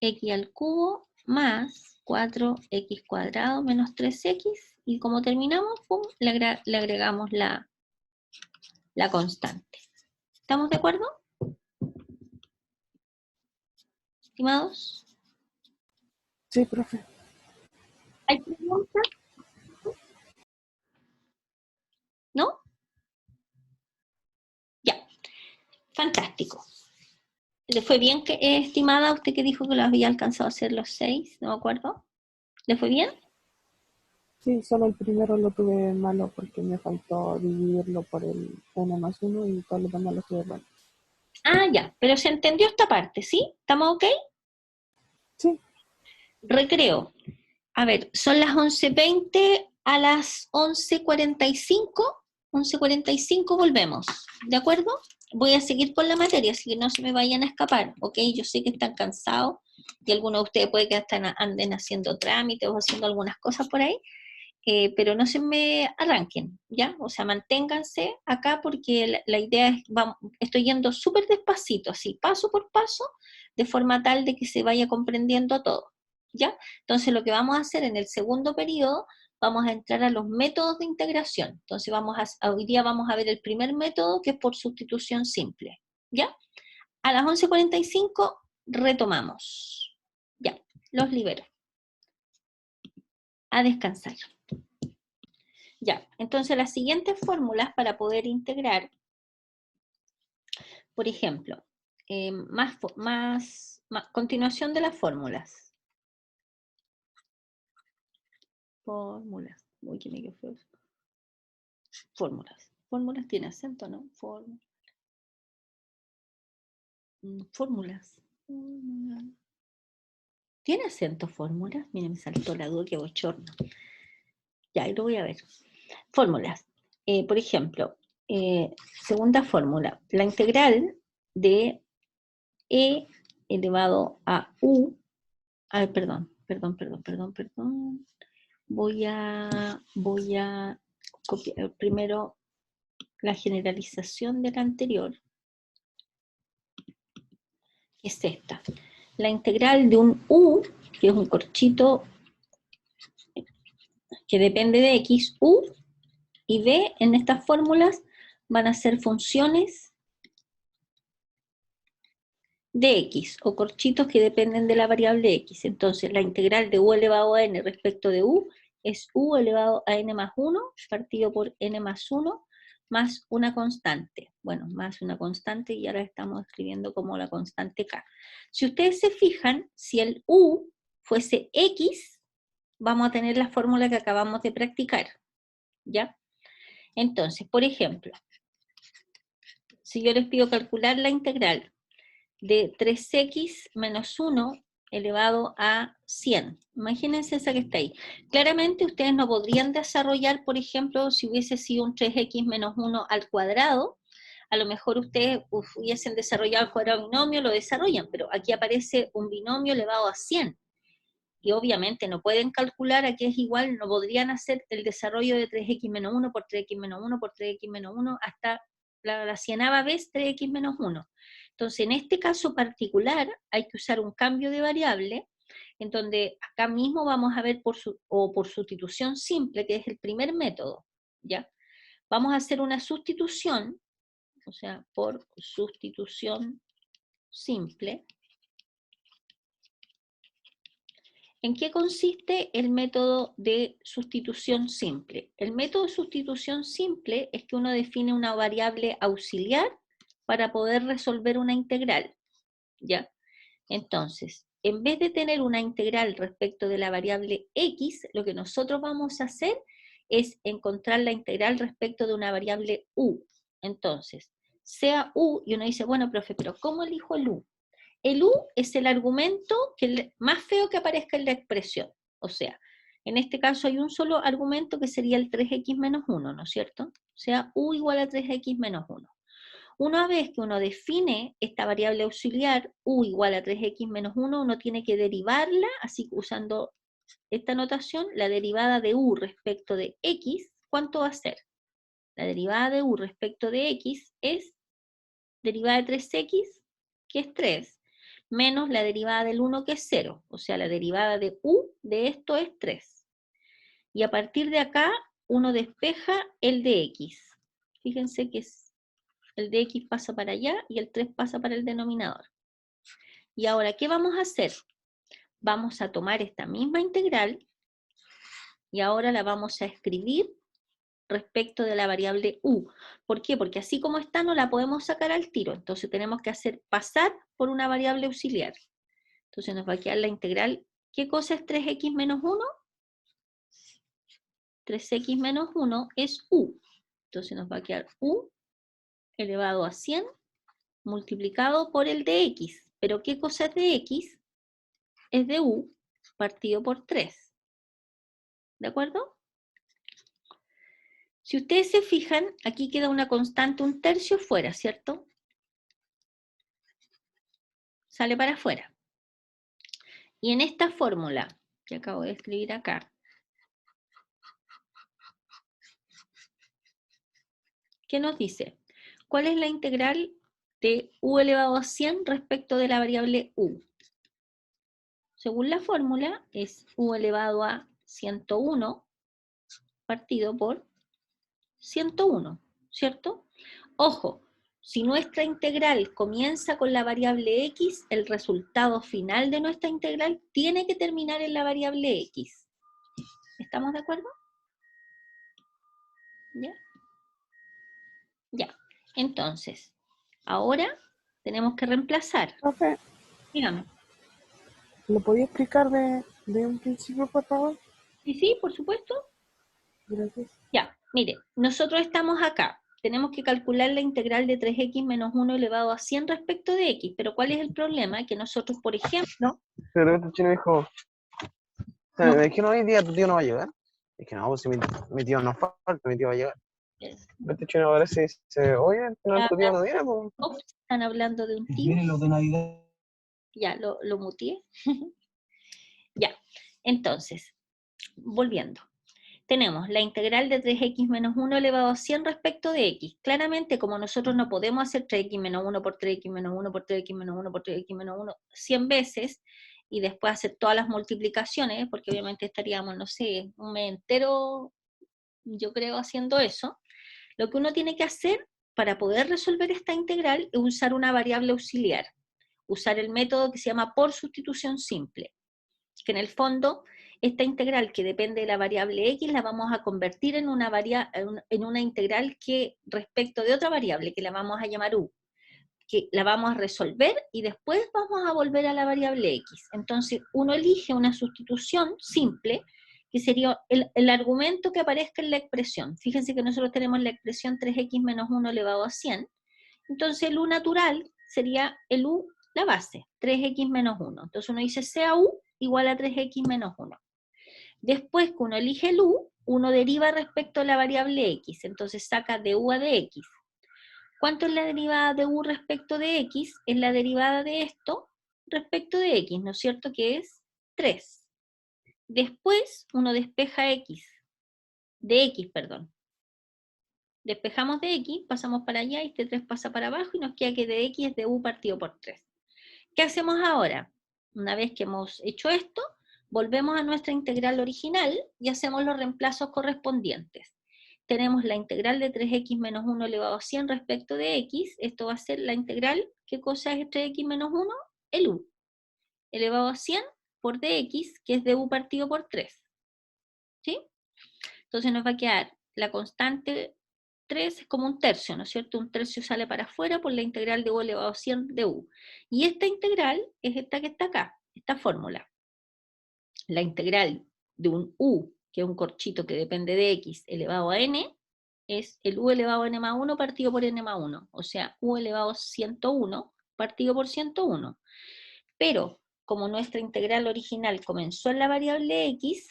x al cubo más 4x cuadrado menos 3x, y como terminamos, pum, le agregamos la constante. ¿Estamos de acuerdo? Estimados. Sí, profe. ¿Hay preguntas? ¿No? Ya. Fantástico. ¿Le fue bien, estimada, usted que dijo que lo había alcanzado a hacer los 6? ¿No me acuerdo? ¿Le fue bien? Sí, solo el primero lo tuve malo porque me faltó dividirlo por el 1 más 1 y todo lo demás lo tuve bueno. Ah, ya. Pero se entendió esta parte, ¿sí? ¿Estamos ok? Sí. Recreo. A ver, son las 11:20, a las 11:45 volvemos, ¿de acuerdo? Voy a seguir con la materia, así que no se me vayan a escapar, ¿ok? Yo sé que están cansados, y algunos de ustedes puede que hasta anden haciendo trámites o haciendo algunas cosas por ahí, pero no se me arranquen, ¿ya? O sea, manténganse acá porque la idea es, estoy yendo súper despacito, así, paso por paso, de forma tal de que se vaya comprendiendo todo, ¿ya? Entonces lo que vamos a hacer en el segundo periodo, vamos a entrar a los métodos de integración. Entonces hoy día vamos a ver el primer método, que es por sustitución simple, ¿ya? A las 11:45 retomamos. Ya, los libero. A descansar. Ya, entonces las siguientes fórmulas para poder integrar, por ejemplo, continuación de las fórmulas. Fórmulas. Uy, que me quedó feo. Fórmulas. Fórmulas tiene acento, ¿no? Fórmulas. ¿Tiene acento fórmulas? Miren, me saltó la duda, que bochorno. Ya, ahí lo voy a ver. Fórmulas. Por ejemplo, segunda fórmula. La integral de e elevado a u. Ay, perdón. Voy a copiar primero la generalización de la anterior, que es esta. La integral de un u, que es un corchito que depende de x, u y b en estas fórmulas van a ser funciones de x, o corchitos que dependen de la variable x. Entonces, la integral de u elevado a n respecto de u es u elevado a n más 1, partido por n más 1, más una constante. Bueno, más una constante, y ahora estamos escribiendo como la constante k. Si ustedes se fijan, si el u fuese x, vamos a tener la fórmula que acabamos de practicar, ¿ya? Entonces, por ejemplo, si yo les pido calcular la integral de 3x menos 1 elevado a 100. Imagínense esa que está ahí. Claramente ustedes no podrían desarrollar, por ejemplo, si hubiese sido un 3x menos 1 al cuadrado, a lo mejor ustedes hubiesen desarrollado el cuadrado binomio, lo desarrollan, pero aquí aparece un binomio elevado a 100. Y obviamente no pueden calcular, aquí es igual, no podrían hacer el desarrollo de 3x menos 1 por 3x menos 1 por 3x menos 1 hasta la cienava vez 3x menos 1. Entonces, en este caso particular, hay que usar un cambio de variable, en donde acá mismo vamos a ver por sustitución simple, que es el primer método, ¿ya? Vamos a hacer una sustitución, o sea, por sustitución simple. ¿En qué consiste el método de sustitución simple? El método de sustitución simple es que uno define una variable auxiliar para poder resolver una integral, ¿ya? Entonces, en vez de tener una integral respecto de la variable x, lo que nosotros vamos a hacer es encontrar la integral respecto de una variable u. Entonces, sea u, y uno dice, bueno, profe, pero ¿cómo elijo el u? El u es el argumento más feo que aparezca en la expresión. O sea, en este caso hay un solo argumento que sería el 3x menos 1, ¿no es cierto? O sea, u igual a 3x menos 1. Una vez que uno define esta variable auxiliar, u igual a 3x menos 1, uno tiene que derivarla, así que usando esta notación, la derivada de u respecto de x, ¿cuánto va a ser? La derivada de u respecto de x es derivada de 3x, que es 3, menos la derivada del 1, que es 0. O sea, la derivada de u de esto es 3. Y a partir de acá, uno despeja el de x. Fíjense que el de x pasa para allá y el 3 pasa para el denominador. Y ahora, ¿qué vamos a hacer? Vamos a tomar esta misma integral y ahora la vamos a escribir respecto de la variable u. ¿Por qué? Porque así como está no la podemos sacar al tiro, entonces tenemos que hacer pasar por una variable auxiliar. Entonces nos va a quedar la integral. ¿Qué cosa es 3x menos 1? 3x menos 1 es u. Entonces nos va a quedar u elevado a 100 multiplicado por el de x. ¿Pero qué cosa es de x? Es de u partido por 3. ¿De acuerdo? Si ustedes se fijan, aquí queda una constante 1/3 fuera, ¿cierto? Sale para afuera. Y en esta fórmula que acabo de escribir acá, ¿Qué nos dice? ¿Cuál es la integral de u elevado a 100 respecto de la variable u? Según la fórmula, es u elevado a 101 partido por 101, ¿cierto? Ojo, si nuestra integral comienza con la variable x, el resultado final de nuestra integral tiene que terminar en la variable x. ¿Estamos de acuerdo? ¿Ya? Ya. Entonces, ahora tenemos que reemplazar. Profe, Dígame. ¿lo podía explicar de un principio, por favor? Sí, por supuesto. Gracias. Ya, mire, nosotros estamos acá. Tenemos que calcular la integral de 3x menos 1 elevado a 100 respecto de x. Pero ¿cuál es el problema? Que nosotros, por ejemplo... Pero este chino dijo, no- ¿es que no hoy día tu tío no va a llegar? Es que no, pues si mi tío no falta, mi tío va a llegar. Este chino aparece y dice, oye, al final tu tío no viene, pues. Ops, están hablando de un tío. Miren los de Navidad. Ya, lo muteé. Ya, entonces, volviendo. Tenemos la integral de 3x menos 1 elevado a 100 respecto de x. Claramente, como nosotros no podemos hacer 3x menos 1 por 3x menos 1 por 3x menos 1 por 3x menos 1 100 veces, y después hacer todas las multiplicaciones, porque obviamente estaríamos, no sé, un mes entero, yo creo, haciendo eso. Lo que uno tiene que hacer para poder resolver esta integral es usar una variable auxiliar. Usar el método que se llama por sustitución simple, que en el fondo esta integral que depende de la variable x la vamos a convertir en una integral que respecto de otra variable que la vamos a llamar u, que la vamos a resolver y después vamos a volver a la variable x. Entonces uno elige una sustitución simple que sería el argumento que aparezca en la expresión. Fíjense que nosotros tenemos la expresión 3x menos 1 elevado a 100, entonces el u natural sería el u, la base, 3x menos 1. Entonces uno dice sea u igual a 3x menos 1. Después que uno elige el u, uno deriva respecto a la variable x, entonces saca de u a de x. ¿Cuánto es la derivada de u respecto de x? Es la derivada de esto respecto de x, ¿no es cierto? Que es 3. Después uno despeja x, de x, perdón. Despejamos de x, pasamos para allá, y este 3 pasa para abajo, y nos queda que de x es de u partido por 3. ¿Qué hacemos ahora? Una vez que hemos hecho esto, volvemos a nuestra integral original y hacemos los reemplazos correspondientes. Tenemos la integral de 3x menos 1 elevado a 100 respecto de x. Esto va a ser la integral, ¿qué cosa es 3x menos 1? El u. Elevado a 100 por dx, que es de u partido por 3. ¿Sí? Entonces nos va a quedar la constante 3 es como un tercio, ¿no es cierto? Un tercio sale para afuera por la integral de u elevado a 100 de u. Y esta integral es esta que está acá, esta fórmula. La integral de un u, que es un corchito que depende de x, elevado a n, es el u elevado a n más 1 partido por n más 1. O sea, u elevado a 101 partido por 101. Pero, como nuestra integral original comenzó en la variable x,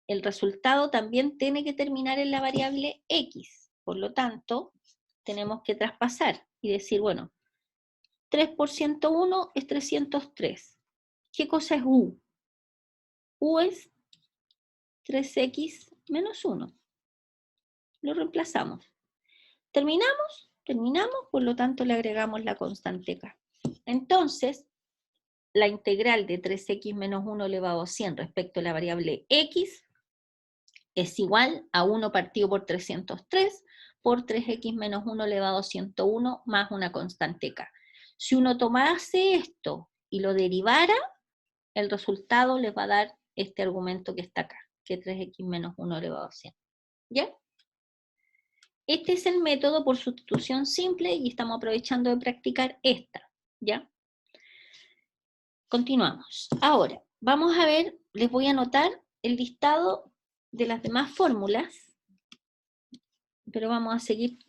el resultado también tiene que terminar en la variable x. Por lo tanto, tenemos que traspasar y decir, bueno, 3 por 101 es 303. ¿Qué cosa es u? U es 3x menos 1. Lo reemplazamos. ¿Terminamos? Terminamos, por lo tanto le agregamos la constante k. Entonces, la integral de 3x menos 1 elevado a 100 respecto a la variable x es igual a 1 partido por 303 por 3x menos 1 elevado a 101 más una constante k. Si uno tomase esto y lo derivara, el resultado les va a dar este argumento que está acá, que es 3x menos 1 elevado a 100. ¿Ya? Este es el método por sustitución simple y estamos aprovechando de practicar esta. ¿Ya? Continuamos. Ahora, vamos a ver, les voy a anotar el listado de las demás fórmulas, pero vamos a seguir,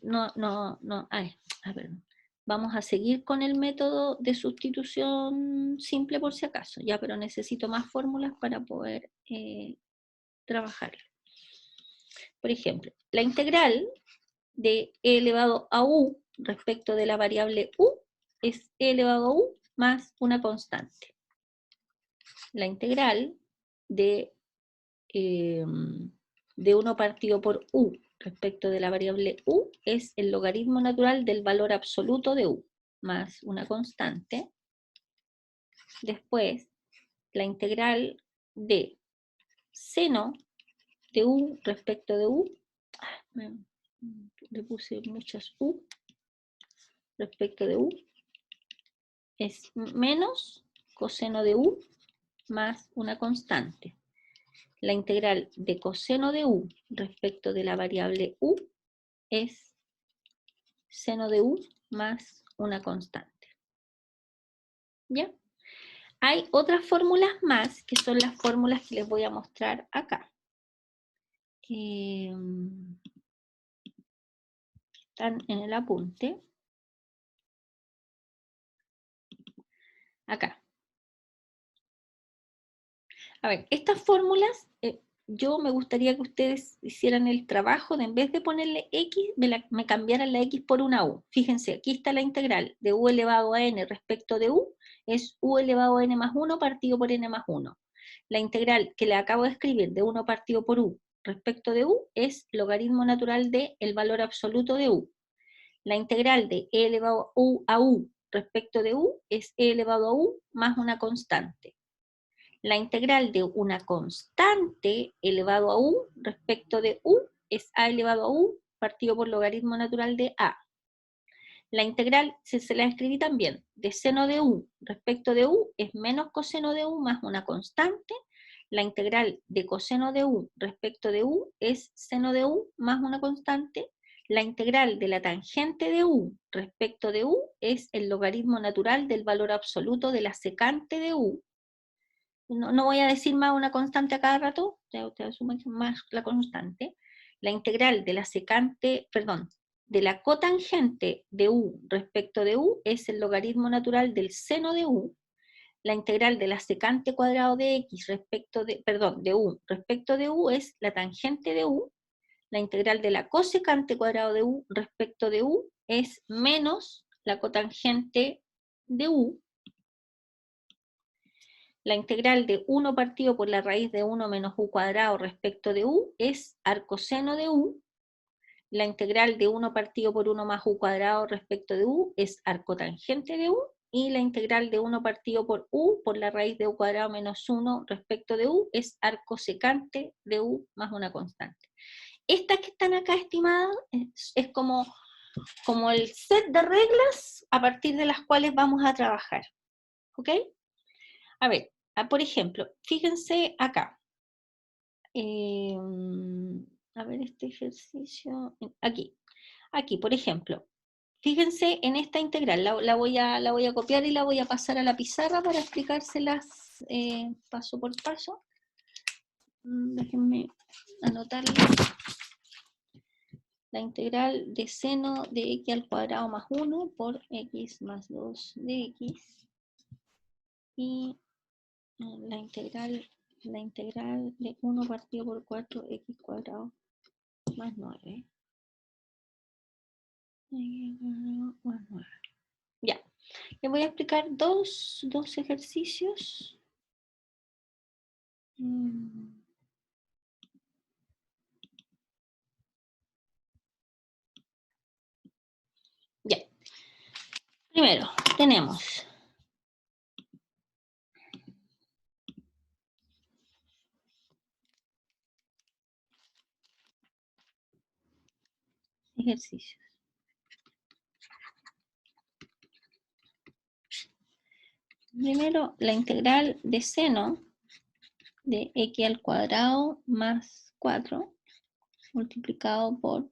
vamos a seguir con el método de sustitución simple por si acaso, ya, pero necesito más fórmulas para poder trabajar. Por ejemplo, la integral de e elevado a u respecto de la variable u es e elevado a u más una constante. La integral de 1 partido por u respecto de la variable u es el logaritmo natural del valor absoluto de u, más una constante. Después, la integral de seno de u respecto de u, le puse muchas u, respecto de u, es menos coseno de u más una constante. La integral de coseno de u respecto de la variable u es seno de u más una constante. ¿Ya? Hay otras fórmulas más, que son las fórmulas que les voy a mostrar acá. Están en el apunte. Acá. A ver, estas fórmulas, yo me gustaría que ustedes hicieran el trabajo de en vez de ponerle x, me cambiaran la x por una u. Fíjense, aquí está la integral de u elevado a n respecto de u, es u elevado a n más 1 partido por n más 1. La integral que le acabo de escribir de 1 partido por u respecto de u es logaritmo natural de el valor absoluto de u. La integral de e elevado a u respecto de u es e elevado a u más una constante. La integral de una constante elevado a u respecto de u es a elevado a u partido por logaritmo natural de a. La integral, se la escribí también, de seno de u respecto de u es menos coseno de u más una constante. La integral de coseno de u respecto de u es seno de u más una constante. La integral de la tangente de u respecto de u es el logaritmo natural del valor absoluto de la secante de u. No voy a decir más una constante a cada rato, ustedes asumen más la constante. La integral de la secante, perdón, de la cotangente de u respecto de u es el logaritmo natural del seno de u. La integral de la secante cuadrado de x respecto de, perdón, de u respecto de u es la tangente de u. La integral de la cosecante cuadrado de u respecto de u es menos la cotangente de u. La integral de 1 partido por la raíz de 1 menos u cuadrado respecto de u es arcoseno de u. La integral de 1 partido por 1 más u cuadrado respecto de u es arcotangente de u. Y la integral de 1 partido por u por la raíz de u cuadrado menos 1 respecto de u es arcosecante de u más una constante. Estas que están acá estimadas es como el set de reglas a partir de las cuales vamos a trabajar. ¿Ok? A ver, por ejemplo, fíjense acá. A ver este ejercicio. Aquí, por ejemplo. Fíjense en esta integral. La voy a copiar y la voy a pasar a la pizarra para explicárselas paso por paso. Déjenme anotarla. La integral de seno de x al cuadrado más 1 por x más 2 de x. Y la integral de 1 partido por 4x cuadrado más 9. Más 9. Ya. Les voy a explicar dos ejercicios. Ya. Primero, tenemos ejercicios. Primero, la integral de seno de x al cuadrado más 4 multiplicado por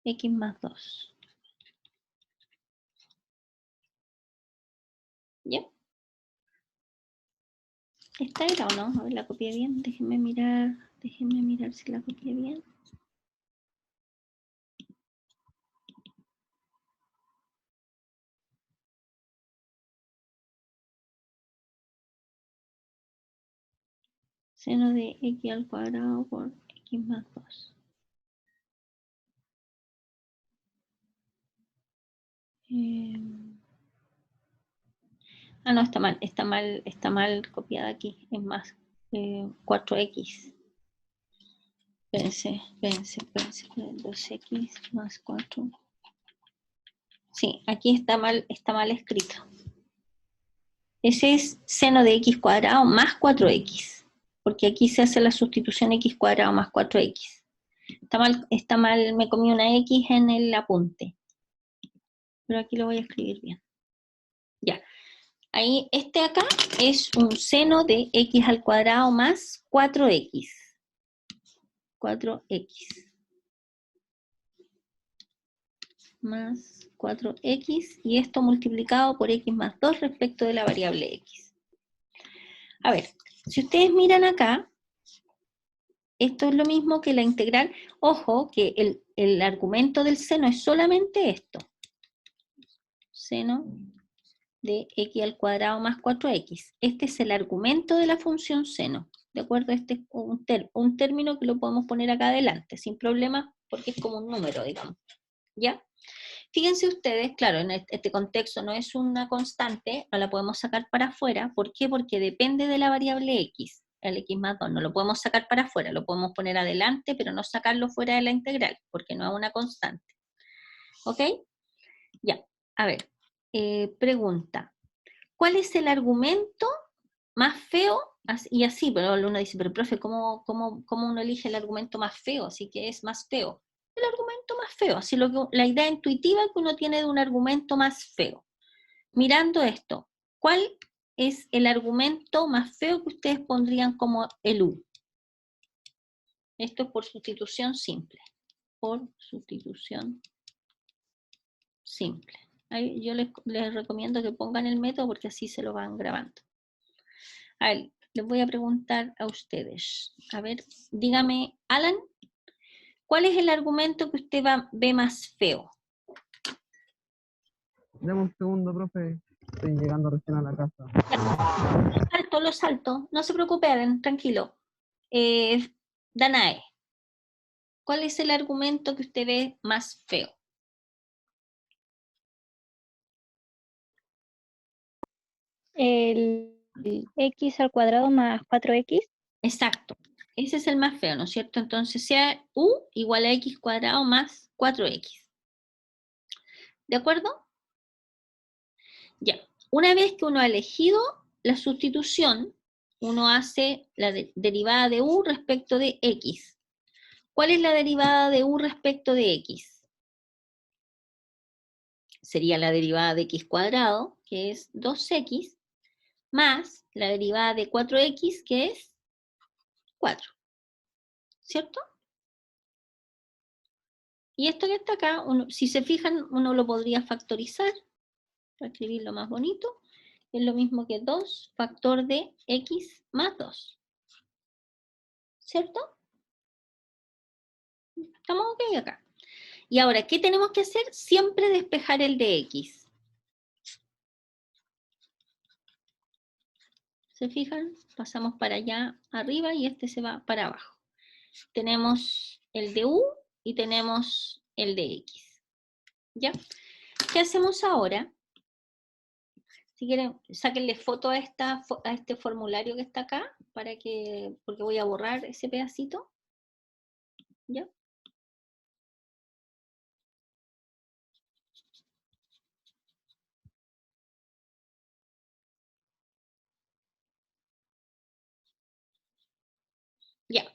x más 2. ¿Ya? ¿Esta era o no? A ver, la copié bien. Déjenme mirar si la copié bien. Seno de x al cuadrado por x más 2. No, está mal copiada aquí. Es más 4x. Espérense, 2x más 4. Sí, aquí está mal escrito. Ese es seno de x cuadrado más 4x, porque aquí se hace la sustitución x cuadrado más 4x. Está mal, me comí una x en el apunte. Pero aquí lo voy a escribir bien. Ya. Ahí, este acá es un seno de x al cuadrado más 4x. 4x. Más 4x, y esto multiplicado por x más 2 respecto de la variable x. A ver, si ustedes miran acá, esto es lo mismo que la integral. Ojo, que el argumento del seno es solamente esto. Seno de x al cuadrado más 4x. Este es el argumento de la función seno. ¿De acuerdo? Este es un término que lo podemos poner acá adelante, sin problema, porque es como un número, digamos. ¿Ya? Fíjense ustedes, claro, en este contexto no es una constante, no la podemos sacar para afuera. ¿Por qué? Porque depende de la variable x, el x más 2. No lo podemos sacar para afuera, lo podemos poner adelante, pero no sacarlo fuera de la integral, porque no es una constante. ¿Ok? Ya, a ver, pregunta. ¿Cuál es el argumento más feo? Y así, pero uno dice, pero profe, ¿cómo uno elige el argumento más feo? Así que es más feo. El argumento más feo, así la idea intuitiva que uno tiene de un argumento más feo. Mirando esto, ¿cuál es el argumento más feo que ustedes pondrían como el u? Esto es por sustitución simple. Por sustitución simple. Ahí yo les recomiendo que pongan el método porque así se lo van grabando. A ver, les voy a preguntar a ustedes. A ver, dígame, Alan, ¿cuál es el argumento que usted ve más feo? Dame un segundo, profe. Estoy llegando recién a la casa. Lo salto. No se preocupe, Alan, tranquilo. Danae, ¿cuál es el argumento que usted ve más feo? El x al cuadrado más 4x. Exacto. Ese es el más feo, ¿no es cierto? Entonces sea u igual a x cuadrado más 4x. ¿De acuerdo? Ya. Una vez que uno ha elegido la sustitución, uno hace la derivada de u respecto de x. ¿Cuál es la derivada de u respecto de x? Sería la derivada de x cuadrado, que es 2x, más la derivada de 4x, que es 4. ¿Cierto? Y esto que está acá, si se fijan, uno lo podría factorizar, para escribirlo más bonito, es lo mismo que 2 factor de x más 2. ¿Cierto? Estamos ok acá. Y ahora, ¿qué tenemos que hacer? Siempre despejar el de x. ¿Se fijan? Pasamos para allá arriba y este se va para abajo. Tenemos el de u y tenemos el de x. ¿Ya? ¿Qué hacemos ahora? Si quieren, sáquenle foto a este formulario que está acá, porque voy a borrar ese pedacito. ¿Ya? Ya.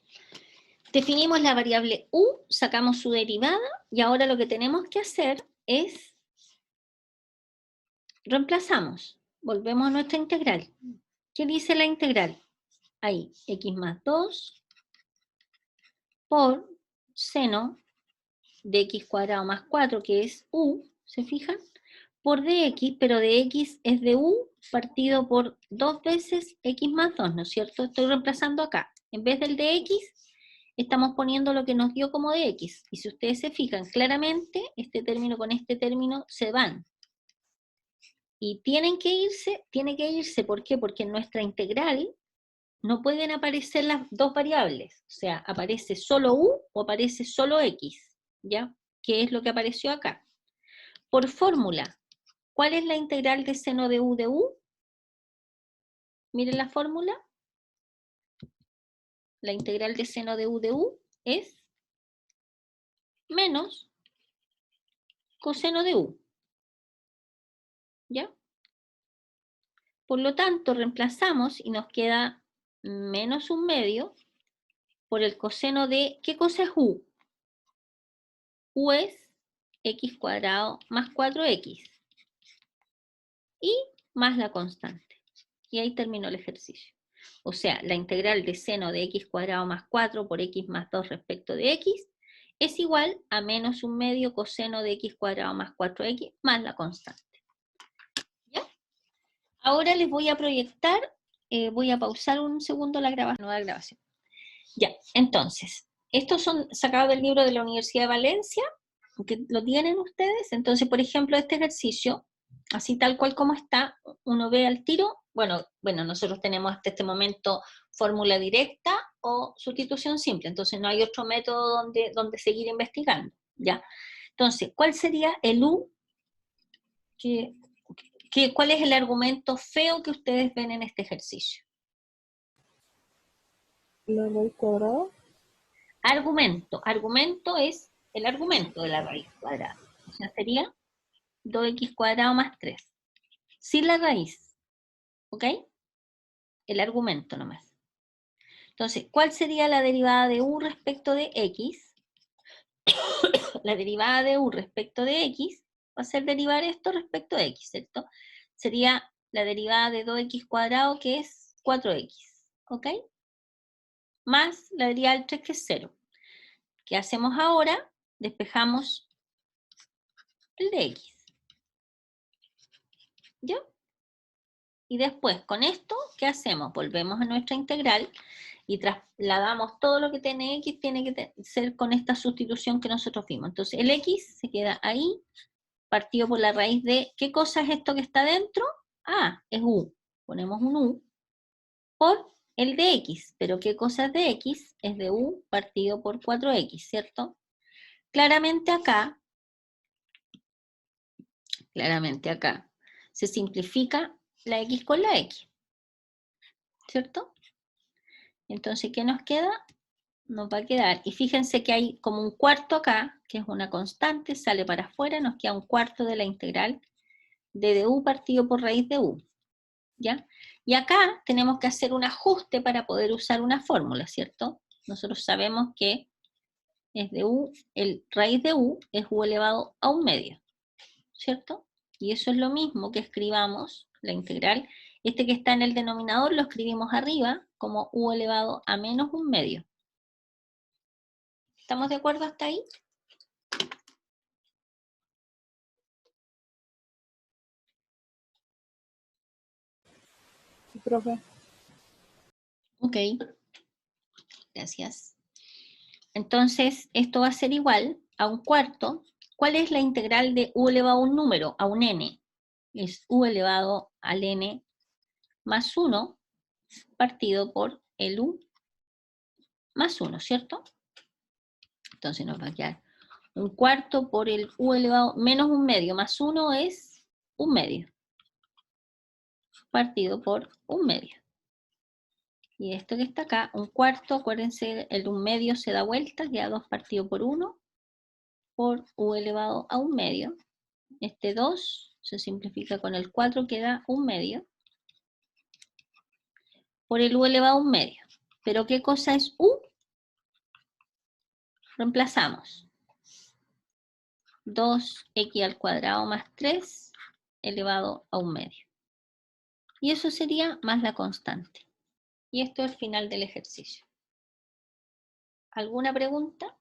Definimos la variable u, sacamos su derivada, y ahora lo que tenemos que hacer es reemplazamos. Volvemos a nuestra integral. ¿Qué dice la integral? Ahí, x más 2 por seno de x cuadrado más 4, que es u, ¿se fijan? Por dx, pero dx es de u partido por 2 veces x más 2, ¿no es cierto? Estoy reemplazando acá. En vez del dx, estamos poniendo lo que nos dio como dx. Y si ustedes se fijan claramente, este término con este término se van. Y tiene que irse, ¿por qué? Porque en nuestra integral no pueden aparecer las dos variables. O sea, aparece solo u o aparece solo x, ¿ya? ¿Qué es lo que apareció acá? Por fórmula, ¿cuál es la integral de seno de u de u? Miren la fórmula. La integral de seno de u es menos coseno de u. ¿Ya? Por lo tanto, reemplazamos y nos queda menos 1/2 por el coseno de, ¿qué cosa es u? U es x cuadrado más 4x. Y más la constante. Y ahí terminó el ejercicio. O sea, la integral de seno de x cuadrado más 4 por x más 2 respecto de x es igual a menos 1/2 coseno de x cuadrado más 4x más la constante. ¿Ya? Ahora les voy a proyectar, voy a pausar un segundo la nueva grabación. Ya, entonces, estos son sacados del libro de la Universidad de Valencia, que lo tienen ustedes. Entonces, por ejemplo, este ejercicio, así tal cual como está, uno ve al tiro, bueno, nosotros tenemos hasta este momento fórmula directa o sustitución simple, entonces no hay otro método donde seguir investigando, ¿ya? Entonces, ¿cuál sería el u? ¿Cuál es el argumento feo que ustedes ven en este ejercicio? La raíz cuadrada. Argumento es el argumento de la raíz cuadrada. O sea, sería 2x cuadrado más 3. Sin la raíz. ¿Ok? El argumento nomás. Entonces, ¿cuál sería la derivada de u respecto de x? La derivada de u respecto de x va a ser derivar esto respecto de x, ¿cierto? Sería la derivada de 2x cuadrado, que es 4x. ¿Ok? Más la derivada del 3, que es 0. ¿Qué hacemos ahora? Despejamos el de x. ¿Ya? Y después, con esto, ¿qué hacemos? Volvemos a nuestra integral y trasladamos todo lo que tiene x, tiene que ser con esta sustitución que nosotros vimos. Entonces, el x se queda ahí, partido por la raíz de, ¿qué cosa es esto que está dentro? Ah, es u. Ponemos un u por el de x. Pero ¿qué cosa es de x? Es de u partido por 4x, ¿cierto? Claramente acá, se simplifica la x con la x, ¿cierto? Entonces, ¿qué nos queda? Nos va a quedar, y fíjense que hay como un cuarto acá, que es una constante, sale para afuera, nos queda un cuarto de la integral de du partido por raíz de u, ¿ya? Y acá tenemos que hacer un ajuste para poder usar una fórmula, ¿cierto? Nosotros sabemos que es de u, el raíz de u es u elevado a 1/2, ¿cierto? Y eso es lo mismo que escribamos, la integral, este que está en el denominador lo escribimos arriba como u elevado a menos 1/2. ¿Estamos de acuerdo hasta ahí? Sí, profe. Ok, gracias. Entonces, esto va a ser igual a un cuarto. ¿Cuál es la integral de u elevado a un número, a un n? Es u elevado al n más 1 partido por el u más 1, ¿cierto? Entonces nos va a quedar un cuarto por el u elevado menos 1/2 más 1 es 1/2 partido por 1/2. Y esto que está acá, un cuarto, acuérdense, el 1/2 se da vuelta, queda 2 partido por 1 por u elevado a 1/2. Este 2 se simplifica con el 4, queda 1/2 por el u elevado a 1/2. ¿Pero qué cosa es u? Reemplazamos. 2x al cuadrado más 3 elevado a 1/2. Y eso sería más la constante. Y esto es el final del ejercicio. ¿Alguna pregunta?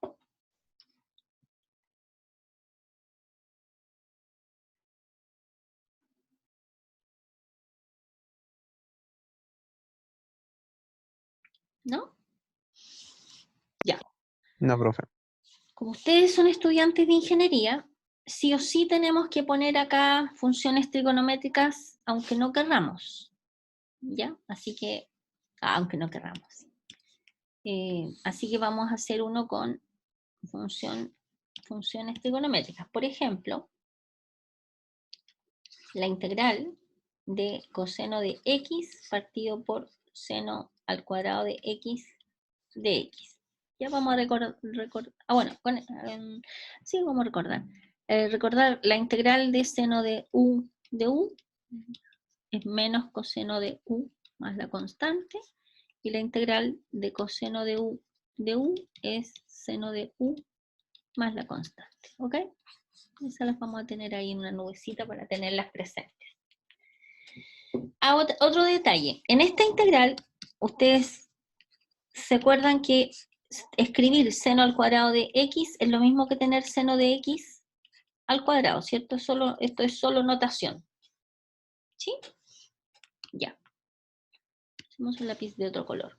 ¿No? Ya. No, profe. Como ustedes son estudiantes de ingeniería, sí o sí tenemos que poner acá funciones trigonométricas, aunque no querramos. ¿Ya? Así que, aunque no querramos. Así que vamos a hacer uno con funciones trigonométricas. Por ejemplo, la integral de coseno de x partido por seno al cuadrado de x de x. Ya vamos a recordar. Sí, vamos a recordar. Recordar la integral de seno de U es menos coseno de U más la constante, y la integral de coseno de U es seno de U más la constante, ¿ok? Esas las vamos a tener ahí en una nubecita para tenerlas presentes. Otro detalle, en esta integral, ustedes se acuerdan que escribir seno al cuadrado de x es lo mismo que tener seno de x al cuadrado, ¿cierto? Esto es solo notación. ¿Sí? Ya. Hacemos un lápiz de otro color.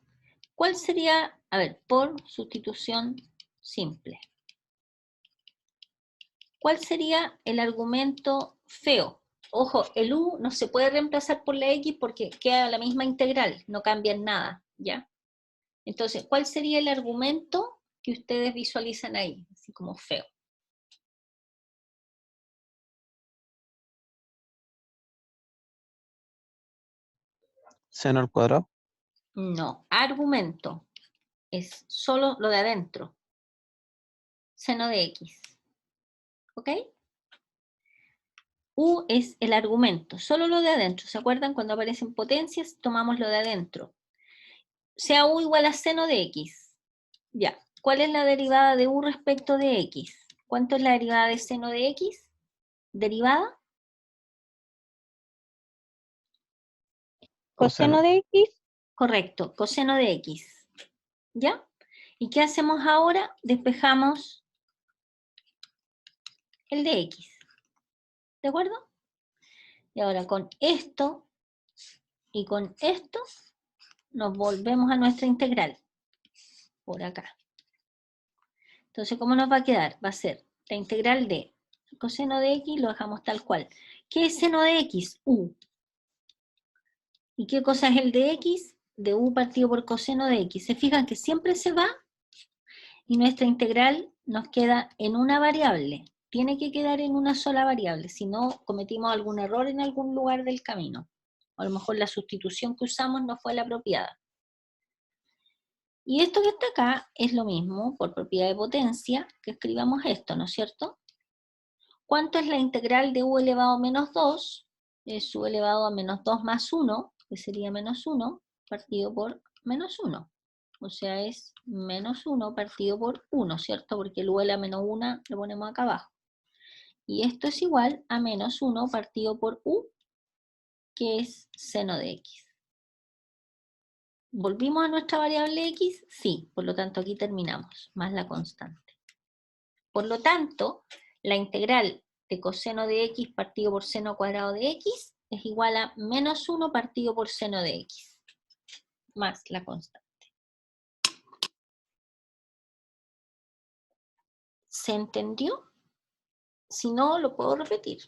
¿Cuál sería, a ver, por sustitución simple? ¿Cuál sería el argumento feo? Ojo, el u no se puede reemplazar por la x porque queda la misma integral, no cambia en nada, ¿ya? Entonces, ¿cuál sería el argumento que ustedes visualizan ahí? Así como feo. Seno al cuadrado. No, argumento. Es solo lo de adentro. Seno de x. ¿Ok? U es el argumento, solo lo de adentro. ¿Se acuerdan? Cuando aparecen potencias, tomamos lo de adentro. Sea u igual a seno de x. Ya. ¿Cuál es la derivada de u respecto de x? ¿Cuánto es la derivada de seno de x? ¿Derivada? Coseno de x, Correcto, coseno de x. ¿Ya? ¿Y qué hacemos ahora? Despejamos el de x. ¿De acuerdo? Y ahora con esto y con esto nos volvemos a nuestra integral. Por acá. Entonces, ¿cómo nos va a quedar? Va a ser la integral de coseno de x, lo dejamos tal cual. ¿Qué es seno de x? U. ¿Y qué cosa es el de x? De u partido por coseno de x. ¿Se fijan que siempre se va? Y nuestra integral nos queda en una variable. Tiene que quedar en una sola variable, si no cometimos algún error en algún lugar del camino. O a lo mejor la sustitución que usamos no fue la apropiada. Y esto que está acá es lo mismo, por propiedad de potencia, que escribamos esto, ¿no es cierto? ¿Cuánto es la integral de u elevado a menos 2? Es u elevado a menos 2 más 1, que sería menos 1, partido por menos 1. O sea, es menos 1 partido por 1, ¿cierto? Porque el u a la menos 1 lo ponemos acá abajo. Y esto es igual a menos 1 partido por u, que es seno de x. ¿Volvimos a nuestra variable x? Sí, por lo tanto aquí terminamos, más la constante. Por lo tanto, la integral de coseno de x partido por seno cuadrado de x es igual a menos 1 partido por seno de x, más la constante. ¿Se entendió? Si no, lo puedo repetir.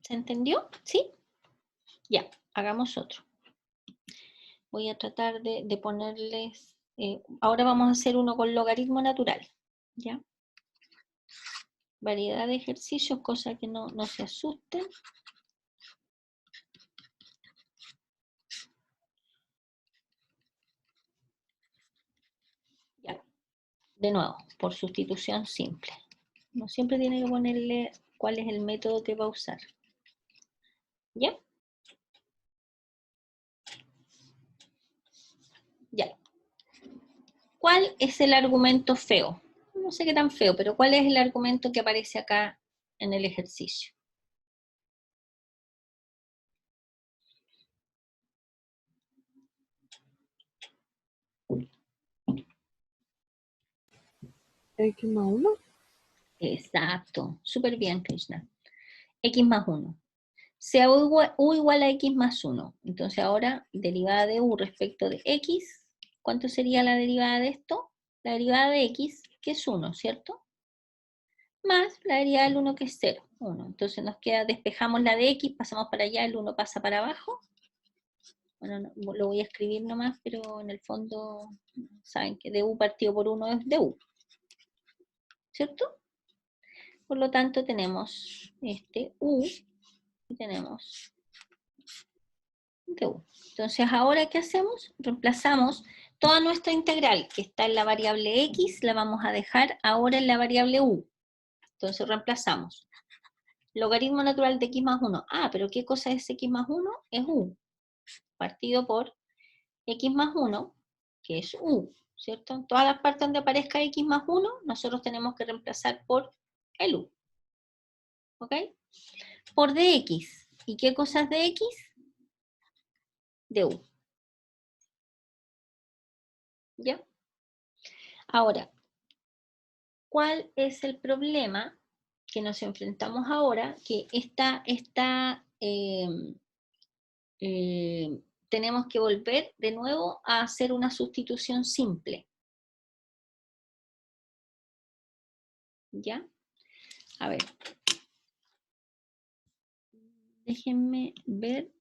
¿Se entendió? ¿Sí? Ya, hagamos otro. Voy a tratar de ponerles... ahora vamos a hacer uno con logaritmo natural. ¿Ya? Variedad de ejercicios, cosa que no se asusten. Ya. De nuevo, por sustitución simple. No siempre tiene que ponerle cuál es el método que va a usar. ¿Ya? Ya. ¿Cuál es el argumento feo? No sé qué tan feo, pero ¿cuál es el argumento que aparece acá en el ejercicio? X más 1. Exacto. Súper bien, Krishna. X más 1. Sea u igual a x más 1. Entonces ahora, derivada de u respecto de x, ¿cuánto sería la derivada de esto? La derivada de x, que es 1, ¿cierto? Más la derivada del 1, que es 0, 1. Entonces nos queda, despejamos la de x, pasamos para allá, el 1 pasa para abajo. Bueno, no, lo voy a escribir nomás, pero en el fondo saben que du partido por 1 es du, ¿cierto? Por lo tanto tenemos este u y tenemos du. Entonces ahora, ¿qué hacemos? Reemplazamos toda nuestra integral que está en la variable x la vamos a dejar ahora en la variable u. Entonces reemplazamos. Logaritmo natural de x más 1. Ah, pero ¿qué cosa es x más 1? Es u. Partido por x más 1, que es u, ¿cierto? En todas las partes donde aparezca x más 1, nosotros tenemos que reemplazar por el u. ¿Ok? Por dx. ¿Y qué cosa es de x? De u. ¿Ya? Ahora, ¿cuál es el problema que nos enfrentamos ahora? Que tenemos que volver de nuevo a hacer una sustitución simple. ¿Ya? A ver. Déjenme ver.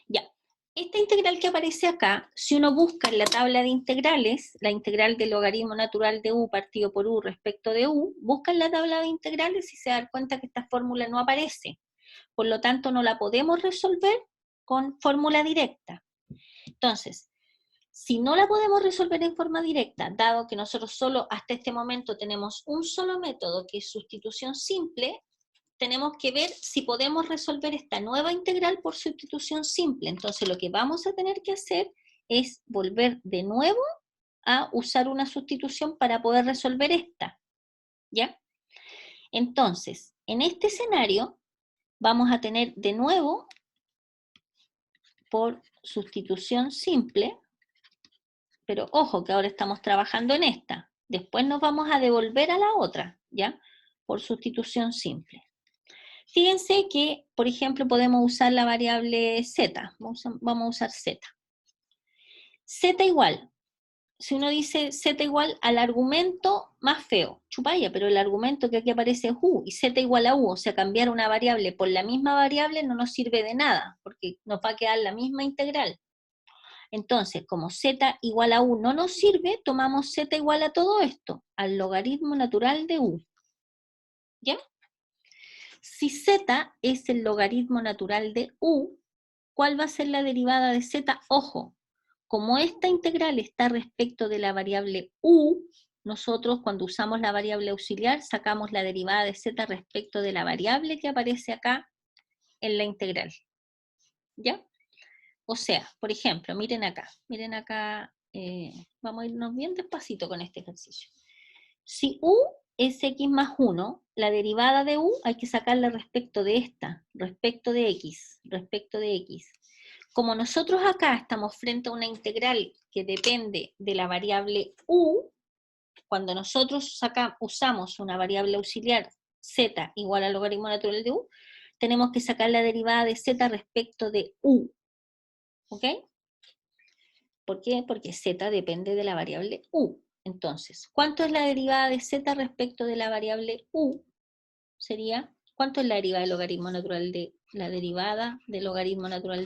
Ya. Esta integral que aparece acá, si uno busca en la tabla de integrales, la integral del logaritmo natural de u partido por u respecto de u, busca en la tabla de integrales y se da cuenta que esta fórmula no aparece. Por lo tanto, no la podemos resolver con fórmula directa. Entonces, si no la podemos resolver en forma directa, dado que nosotros solo hasta este momento tenemos un solo método, que es sustitución simple, tenemos que ver si podemos resolver esta nueva integral por sustitución simple. Entonces lo que vamos a tener que hacer es volver de nuevo a usar una sustitución para poder resolver esta. ¿Ya? Entonces, en este escenario vamos a tener de nuevo, por sustitución simple, pero ojo que ahora estamos trabajando en esta. Después nos vamos a devolver a la otra, ¿ya? Por sustitución simple. Fíjense que, por ejemplo, podemos usar la variable z. Vamos a usar z. Z igual. Si uno dice z igual al argumento más feo, chupalla, pero el argumento que aquí aparece es u, y z igual a u, o sea, cambiar una variable por la misma variable no nos sirve de nada, porque nos va a quedar la misma integral. Entonces, como z igual a u no nos sirve, tomamos z igual a todo esto, al logaritmo natural de u. ¿Ya? Si z es el logaritmo natural de u, ¿cuál va a ser la derivada de z? Ojo, como esta integral está respecto de la variable u, nosotros cuando usamos la variable auxiliar sacamos la derivada de z respecto de la variable que aparece acá en la integral. ¿Ya? O sea, por ejemplo, miren acá, vamos a irnos bien despacito con este ejercicio. Si u es x más 1, la derivada de u hay que sacarla respecto de esta, respecto de x. Como nosotros acá estamos frente a una integral que depende de la variable u, cuando nosotros usamos una variable auxiliar z igual al logaritmo natural de u, tenemos que sacar la derivada de z respecto de u. ¿Ok? ¿Por qué? Porque z depende de la variable u. Entonces, ¿cuánto es la derivada de z respecto de la variable u? Sería, ¿cuánto es la derivada del logaritmo natural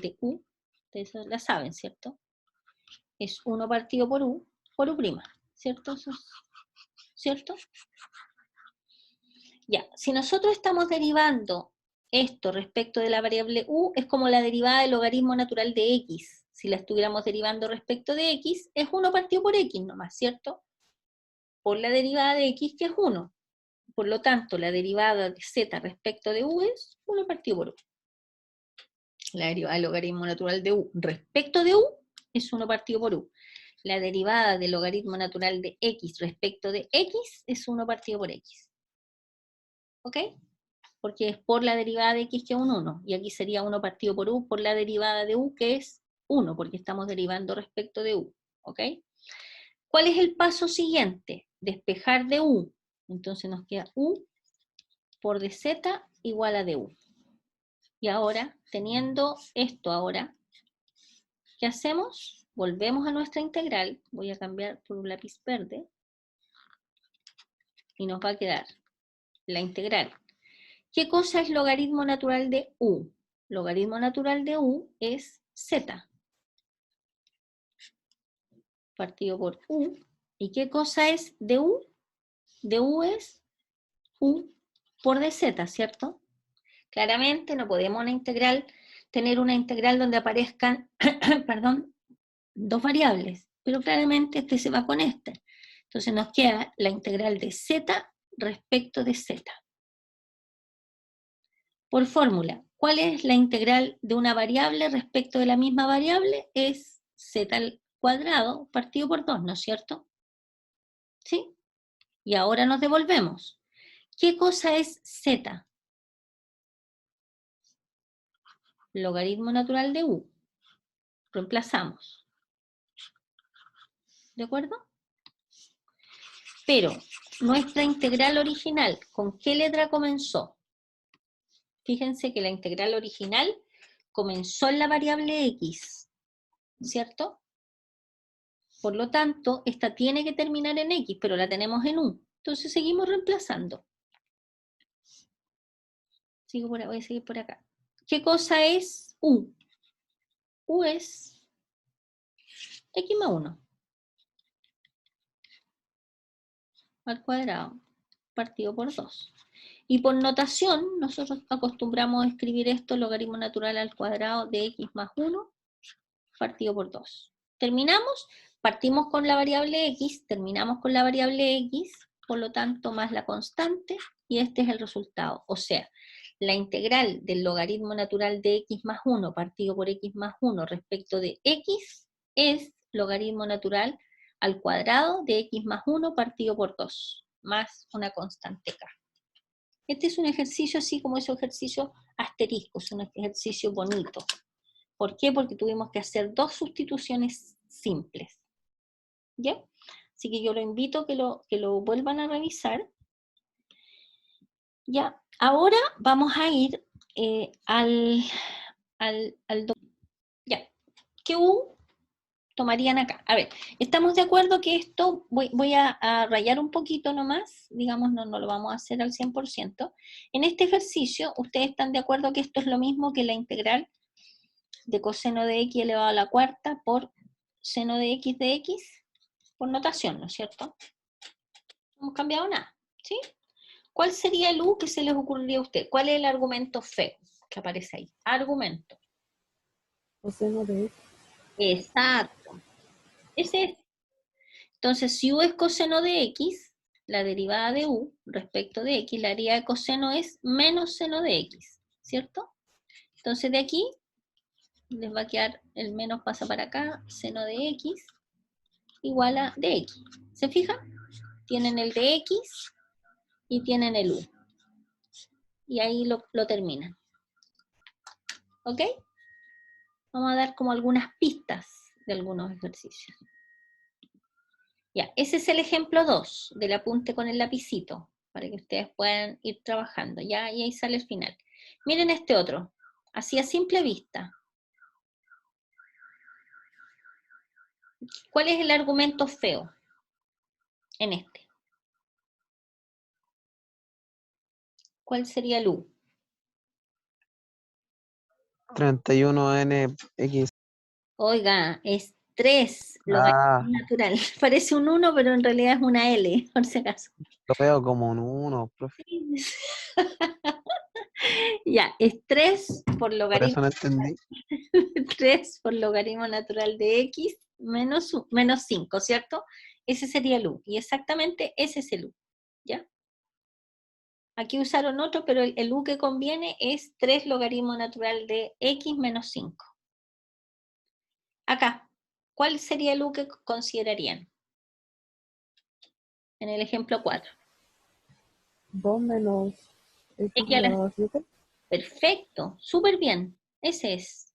de u? Ustedes la saben, ¿cierto? Es 1 partido por u prima, ¿cierto? ¿Cierto? Ya, si nosotros estamos derivando esto respecto de la variable u, es como la derivada del logaritmo natural de x. Si la estuviéramos derivando respecto de x, es 1 partido por x nomás, ¿cierto? Por la derivada de x, que es 1. Por lo tanto, la derivada de z respecto de u es 1 partido por u. La derivada del logaritmo natural de u respecto de u es 1 partido por u. La derivada del logaritmo natural de x respecto de x es 1 partido por x. ¿Ok? Porque es por la derivada de x que es un 1. Y aquí sería 1 partido por u por la derivada de u, que es 1, porque estamos derivando respecto de u. ¿Ok? ¿Cuál es el paso siguiente? Despejar de u. Entonces nos queda u por dz igual a du. Y ahora, teniendo esto ahora, ¿qué hacemos? Volvemos a nuestra integral. Voy a cambiar por un lápiz verde. Y nos va a quedar la integral. ¿Qué cosa es logaritmo natural de u? Logaritmo natural de u es z. Partido por u. ¿Y qué cosa es de u? De u es u por dz, ¿cierto? Claramente no podemos tener una integral donde aparezcan, perdón, dos variables. pero claramente este se va con este. Entonces nos queda la integral de z respecto de z. Por fórmula, ¿cuál es la integral de una variable respecto de la misma variable? Es z al cuadrado partido por 2, ¿no es cierto? ¿Sí? Y ahora nos devolvemos. ¿Qué cosa es z? Logaritmo natural de u. Reemplazamos. ¿De acuerdo? Pero nuestra integral original, ¿con qué letra comenzó? Fíjense que la integral original comenzó en la variable x, ¿cierto? Por lo tanto, esta tiene que terminar en x, pero la tenemos en u. Entonces seguimos reemplazando. Voy a seguir por acá. ¿Qué cosa es u? U es x más 1 al cuadrado partido por 2. Y por notación, nosotros acostumbramos a escribir esto, logaritmo natural al cuadrado de x más 1 partido por 2. ¿Terminamos? Partimos con la variable x, terminamos con la variable x, por lo tanto más la constante, y este es el resultado. O sea, la integral del logaritmo natural de x más 1 partido por x más 1 respecto de x es logaritmo natural al cuadrado de x más 1 partido por 2, más una constante k. Este es un ejercicio así como esos ejercicios asteriscos, un ejercicio bonito. ¿Por qué? Porque tuvimos que hacer dos sustituciones simples. ¿Ya? Así que yo lo invito a que lo vuelvan a revisar. Ya, ahora vamos a ir al ya, ¿qué u tomarían acá? A ver, estamos de acuerdo que esto, voy a rayar un poquito nomás, digamos, no lo vamos a hacer al 100%. En este ejercicio, ¿ustedes están de acuerdo que esto es lo mismo que la integral de coseno de x elevado a la cuarta por seno de x, por notación, ¿no es cierto? No hemos cambiado nada, ¿sí? ¿Cuál sería el u que se les ocurriría a usted? ¿Cuál es el argumento feo que aparece ahí? Argumento. Coseno de x. Exacto. Ese es. Entonces, si u es coseno de x, la derivada de u respecto de x, la derivada de coseno es menos seno de x, ¿cierto? Entonces de aquí les va a quedar, el menos pasa para acá, seno de x igual a de x. ¿Se fijan? Tienen el de x y tienen el u. Y ahí lo terminan. ¿Ok? Vamos a dar como algunas pistas de algunos ejercicios. Ya, ese es el ejemplo 2 del apunte con el lapicito, para que ustedes puedan ir trabajando, ¿ya? Y ahí sale el final. Miren este otro, así a simple vista. ¿Cuál es el argumento feo en este? ¿Cuál sería el u? 31nx. Oiga, es 3, Ah, logaritmo natural. Parece un 1, pero en realidad es una L, por si acaso. lo veo como un 1, profe. Ya, es 3 por Por logaritmo, eso no entendí. 3 por logaritmo natural de x menos 5, ¿cierto? Ese sería el u. Y exactamente ese es el u, ¿ya? Aquí usaron otro, pero el u que conviene es 3 logaritmo natural de x menos 5. Acá, ¿cuál sería el u que considerarían? En el ejemplo 4. 2 menos x X a la- elevado a 7. Perfecto, súper bien. Ese es.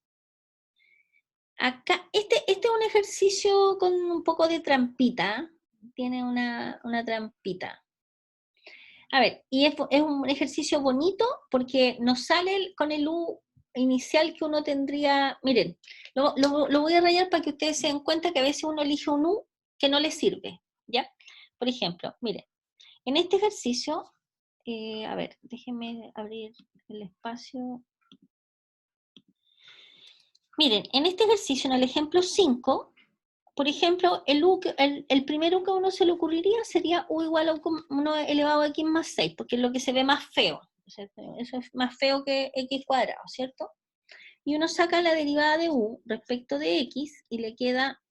Acá, este es un ejercicio con un poco de trampita. Tiene una trampita. A ver, y es un ejercicio bonito porque nos sale con el u inicial que uno tendría. Miren, lo voy a rayar para que ustedes se den cuenta que a veces uno elige un u que no le sirve, ¿ya? Por ejemplo, miren, en este ejercicio, a ver, déjenme abrir el espacio. Miren, en este ejercicio, en el ejemplo 5, por ejemplo, el primer u que a uno se le ocurriría sería u igual a 1 elevado a x más 6, porque es lo que se ve más feo. O sea, eso es más feo que x cuadrado, ¿cierto? Y uno saca la derivada de u respecto de x y le queda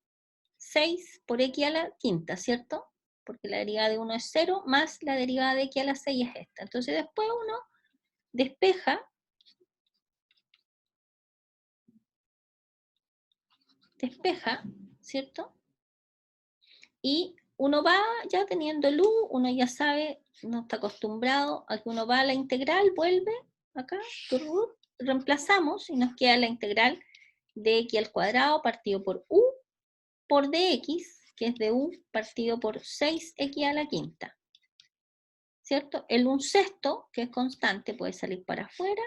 6 por x a la quinta, ¿cierto? Porque la derivada de 1 es 0, más la derivada de x a la 6 es esta. Entonces después uno despeja, ¿cierto? Y uno va ya teniendo el u, uno ya sabe, no está acostumbrado a que uno va a la integral, vuelve acá, reemplazamos y nos queda la integral de x al cuadrado partido por u por dx, que es de u partido por 6x a la quinta. ¿Cierto? El 1/6, que es constante, puede salir para afuera.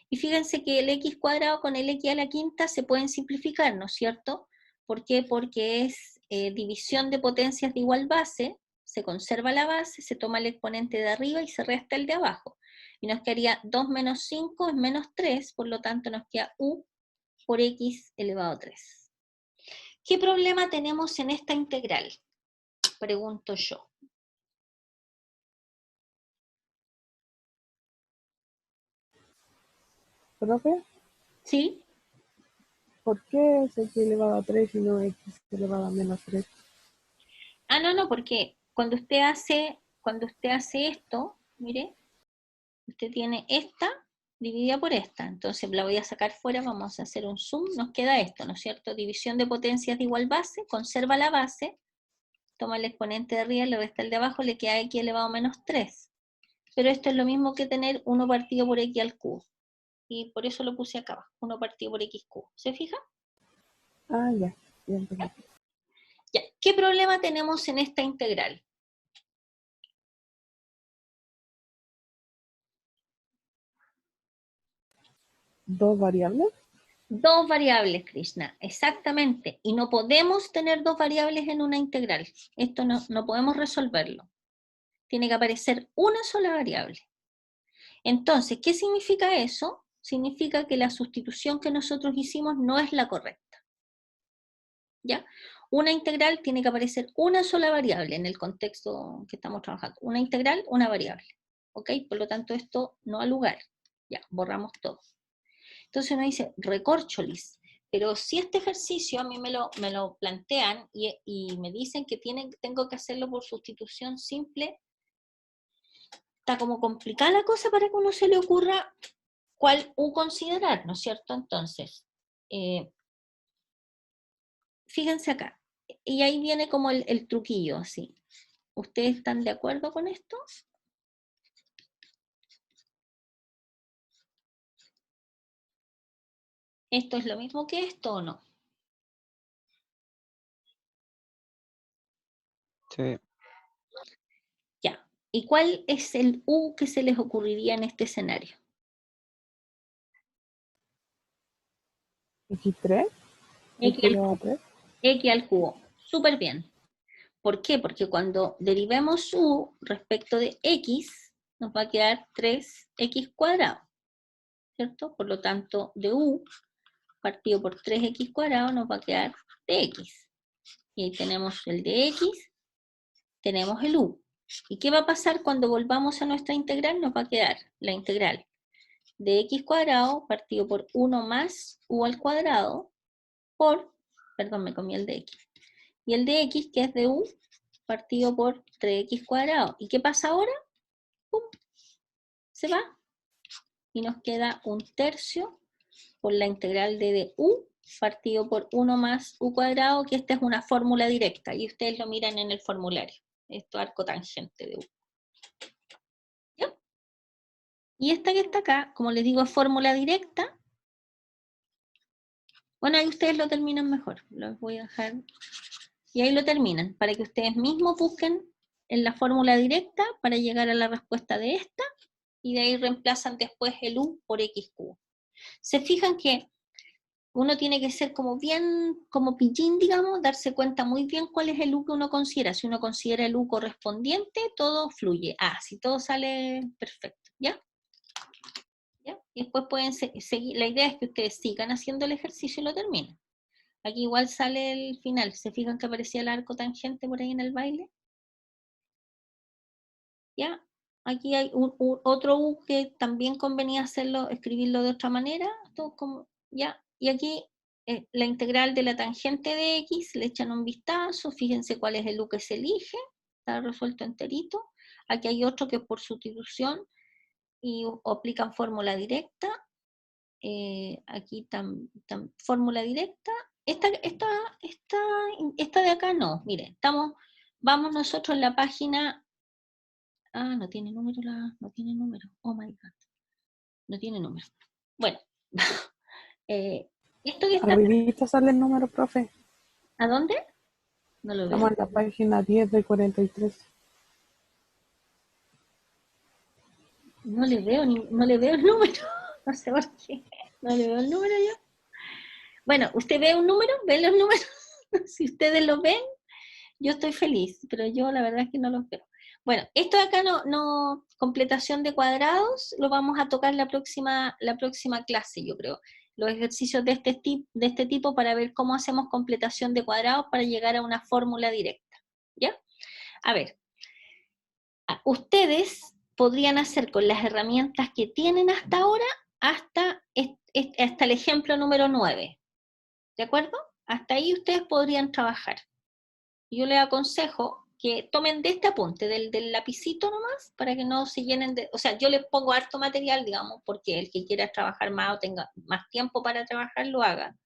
Y fíjense que el x cuadrado con el x a la quinta se pueden simplificar, ¿no es cierto? ¿Por qué? Porque es división de potencias de igual base, se conserva la base, se toma el exponente de arriba y se resta el de abajo. Y nos quedaría 2 menos 5 es menos 3, por lo tanto nos queda u por x elevado a 3. ¿Qué problema tenemos en esta integral? Pregunto yo. Profe, ¿Sí? ¿por qué es x elevado a 3 y no x elevado a menos 3? Ah, no, porque cuando usted hace esto, mire, usted tiene esta dividida por esta, entonces la voy a sacar fuera, vamos a hacer un zoom, nos queda esto, ¿no es cierto? División de potencias de igual base, conserva la base, toma el exponente de arriba, le resta el de abajo, le queda x elevado a menos 3. Pero esto es lo mismo que tener 1 partido por x al cubo. Y por eso lo puse acá abajo, 1 partido por x cubo. ¿Se fija? Ah, ya, ya entendí. Ya. ¿Qué problema tenemos en esta integral? ¿Dos variables? Dos variables, Krishna, exactamente. Y no podemos tener dos variables en una integral. Esto no podemos resolverlo. Tiene que aparecer una sola variable. Entonces, ¿qué significa eso? Significa que la sustitución que nosotros hicimos no es la correcta. ¿Ya? Una integral tiene que aparecer una sola variable en el contexto que estamos trabajando. Una integral, una variable. ¿Ok? Por lo tanto, esto no ha lugar. Ya, borramos todo. Entonces uno dice, recorcholis, pero si este ejercicio a mí me lo plantean y me dicen que tengo que hacerlo por sustitución simple, está como complicada la cosa para que uno se le ocurra cuál u considerar, ¿no es cierto? Entonces, fíjense acá, y ahí viene como el truquillo, así. ¿Ustedes están de acuerdo con esto? ¿Esto es lo mismo que esto o no? Sí. Ya. ¿Y cuál es el u que se les ocurriría en este escenario? ¿x3? X ¿X al elevado a cubo. 3? X al cubo. Súper bien. ¿Por qué? Porque cuando derivemos u respecto de x, nos va a quedar 3x cuadrado, ¿cierto? Por lo tanto, de u partido por 3x cuadrado nos va a quedar dx. Y ahí tenemos el de x, tenemos el u. ¿Y qué va a pasar cuando volvamos a nuestra integral? Nos va a quedar la integral de x cuadrado partido por 1 más u al cuadrado por, perdón, me comí el de x. Y el de x, que es de u, partido por 3x cuadrado. ¿Y qué pasa ahora? ¡Pum! Se va. Y nos queda 1/3 por la integral de u partido por 1 más u cuadrado, que esta es una fórmula directa. Y ustedes lo miran en el formulario. Esto es arco tangente de u. ¿Ya? Y esta que está acá, como les digo, es fórmula directa. Bueno, ahí ustedes lo terminan mejor. Los voy a dejar. Y ahí lo terminan, para que ustedes mismos busquen en la fórmula directa para llegar a la respuesta de esta, y de ahí reemplazan después el u por x cubo. Se fijan que uno tiene que ser como bien, como pillín, digamos, darse cuenta muy bien cuál es el u que uno considera. Si uno considera el u correspondiente, todo fluye. Ah, si todo sale perfecto, ¿ya? ¿Ya? Y después pueden seguir, la idea es que ustedes sigan haciendo el ejercicio y lo terminen. Aquí igual sale el final. ¿Se fijan que aparecía el arco tangente por ahí en el baile? ¿Ya? Aquí hay otro u que también convenía hacerlo, escribirlo de otra manera. Todo como, ¿ya? Y aquí la integral de la tangente de x, le echan un vistazo, fíjense cuál es el u que se elige, está resuelto enterito. Aquí hay otro que es por sustitución y aplican fórmula directa. Aquí fórmula directa. Esta de acá no, miren, vamos nosotros en la página. No tiene número, no tiene número. Oh my God. No tiene número. Bueno, esto que está. Arribita sale el número, profe. ¿A dónde? No lo Estamos veo. en la página 10 de 43. No le veo el número. No sé por qué. No le veo el número yo. Bueno, ¿usted ve un número? ¿Ve los números? Si ustedes lo ven, yo estoy feliz, pero yo la verdad es que no los veo. Bueno, esto de acá no completación de cuadrados, lo vamos a tocar la próxima clase, yo creo. Los ejercicios de este tipo para ver cómo hacemos completación de cuadrados para llegar a una fórmula directa. ¿Ya? A ver, ustedes podrían hacer con las herramientas que tienen hasta ahora, hasta el ejemplo número 9. ¿De acuerdo? Hasta ahí ustedes podrían trabajar. Yo les aconsejo que tomen de este apunte, del lapicito nomás, para que no se llenen de... O sea, yo les pongo harto material, digamos, porque el que quiera trabajar más o tenga más tiempo para trabajar, lo haga.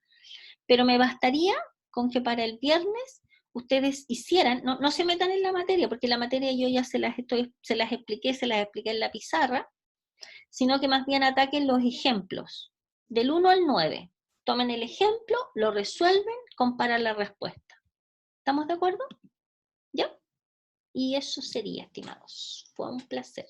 Pero me bastaría con que para el viernes ustedes hicieran, no se metan en la materia, porque la materia yo ya se las expliqué en la pizarra, sino que más bien ataquen los ejemplos, del 1 al 9. Tomen el ejemplo, lo resuelven, comparan la respuesta. ¿Estamos de acuerdo? ¿Ya? Y eso sería, estimados. Fue un placer.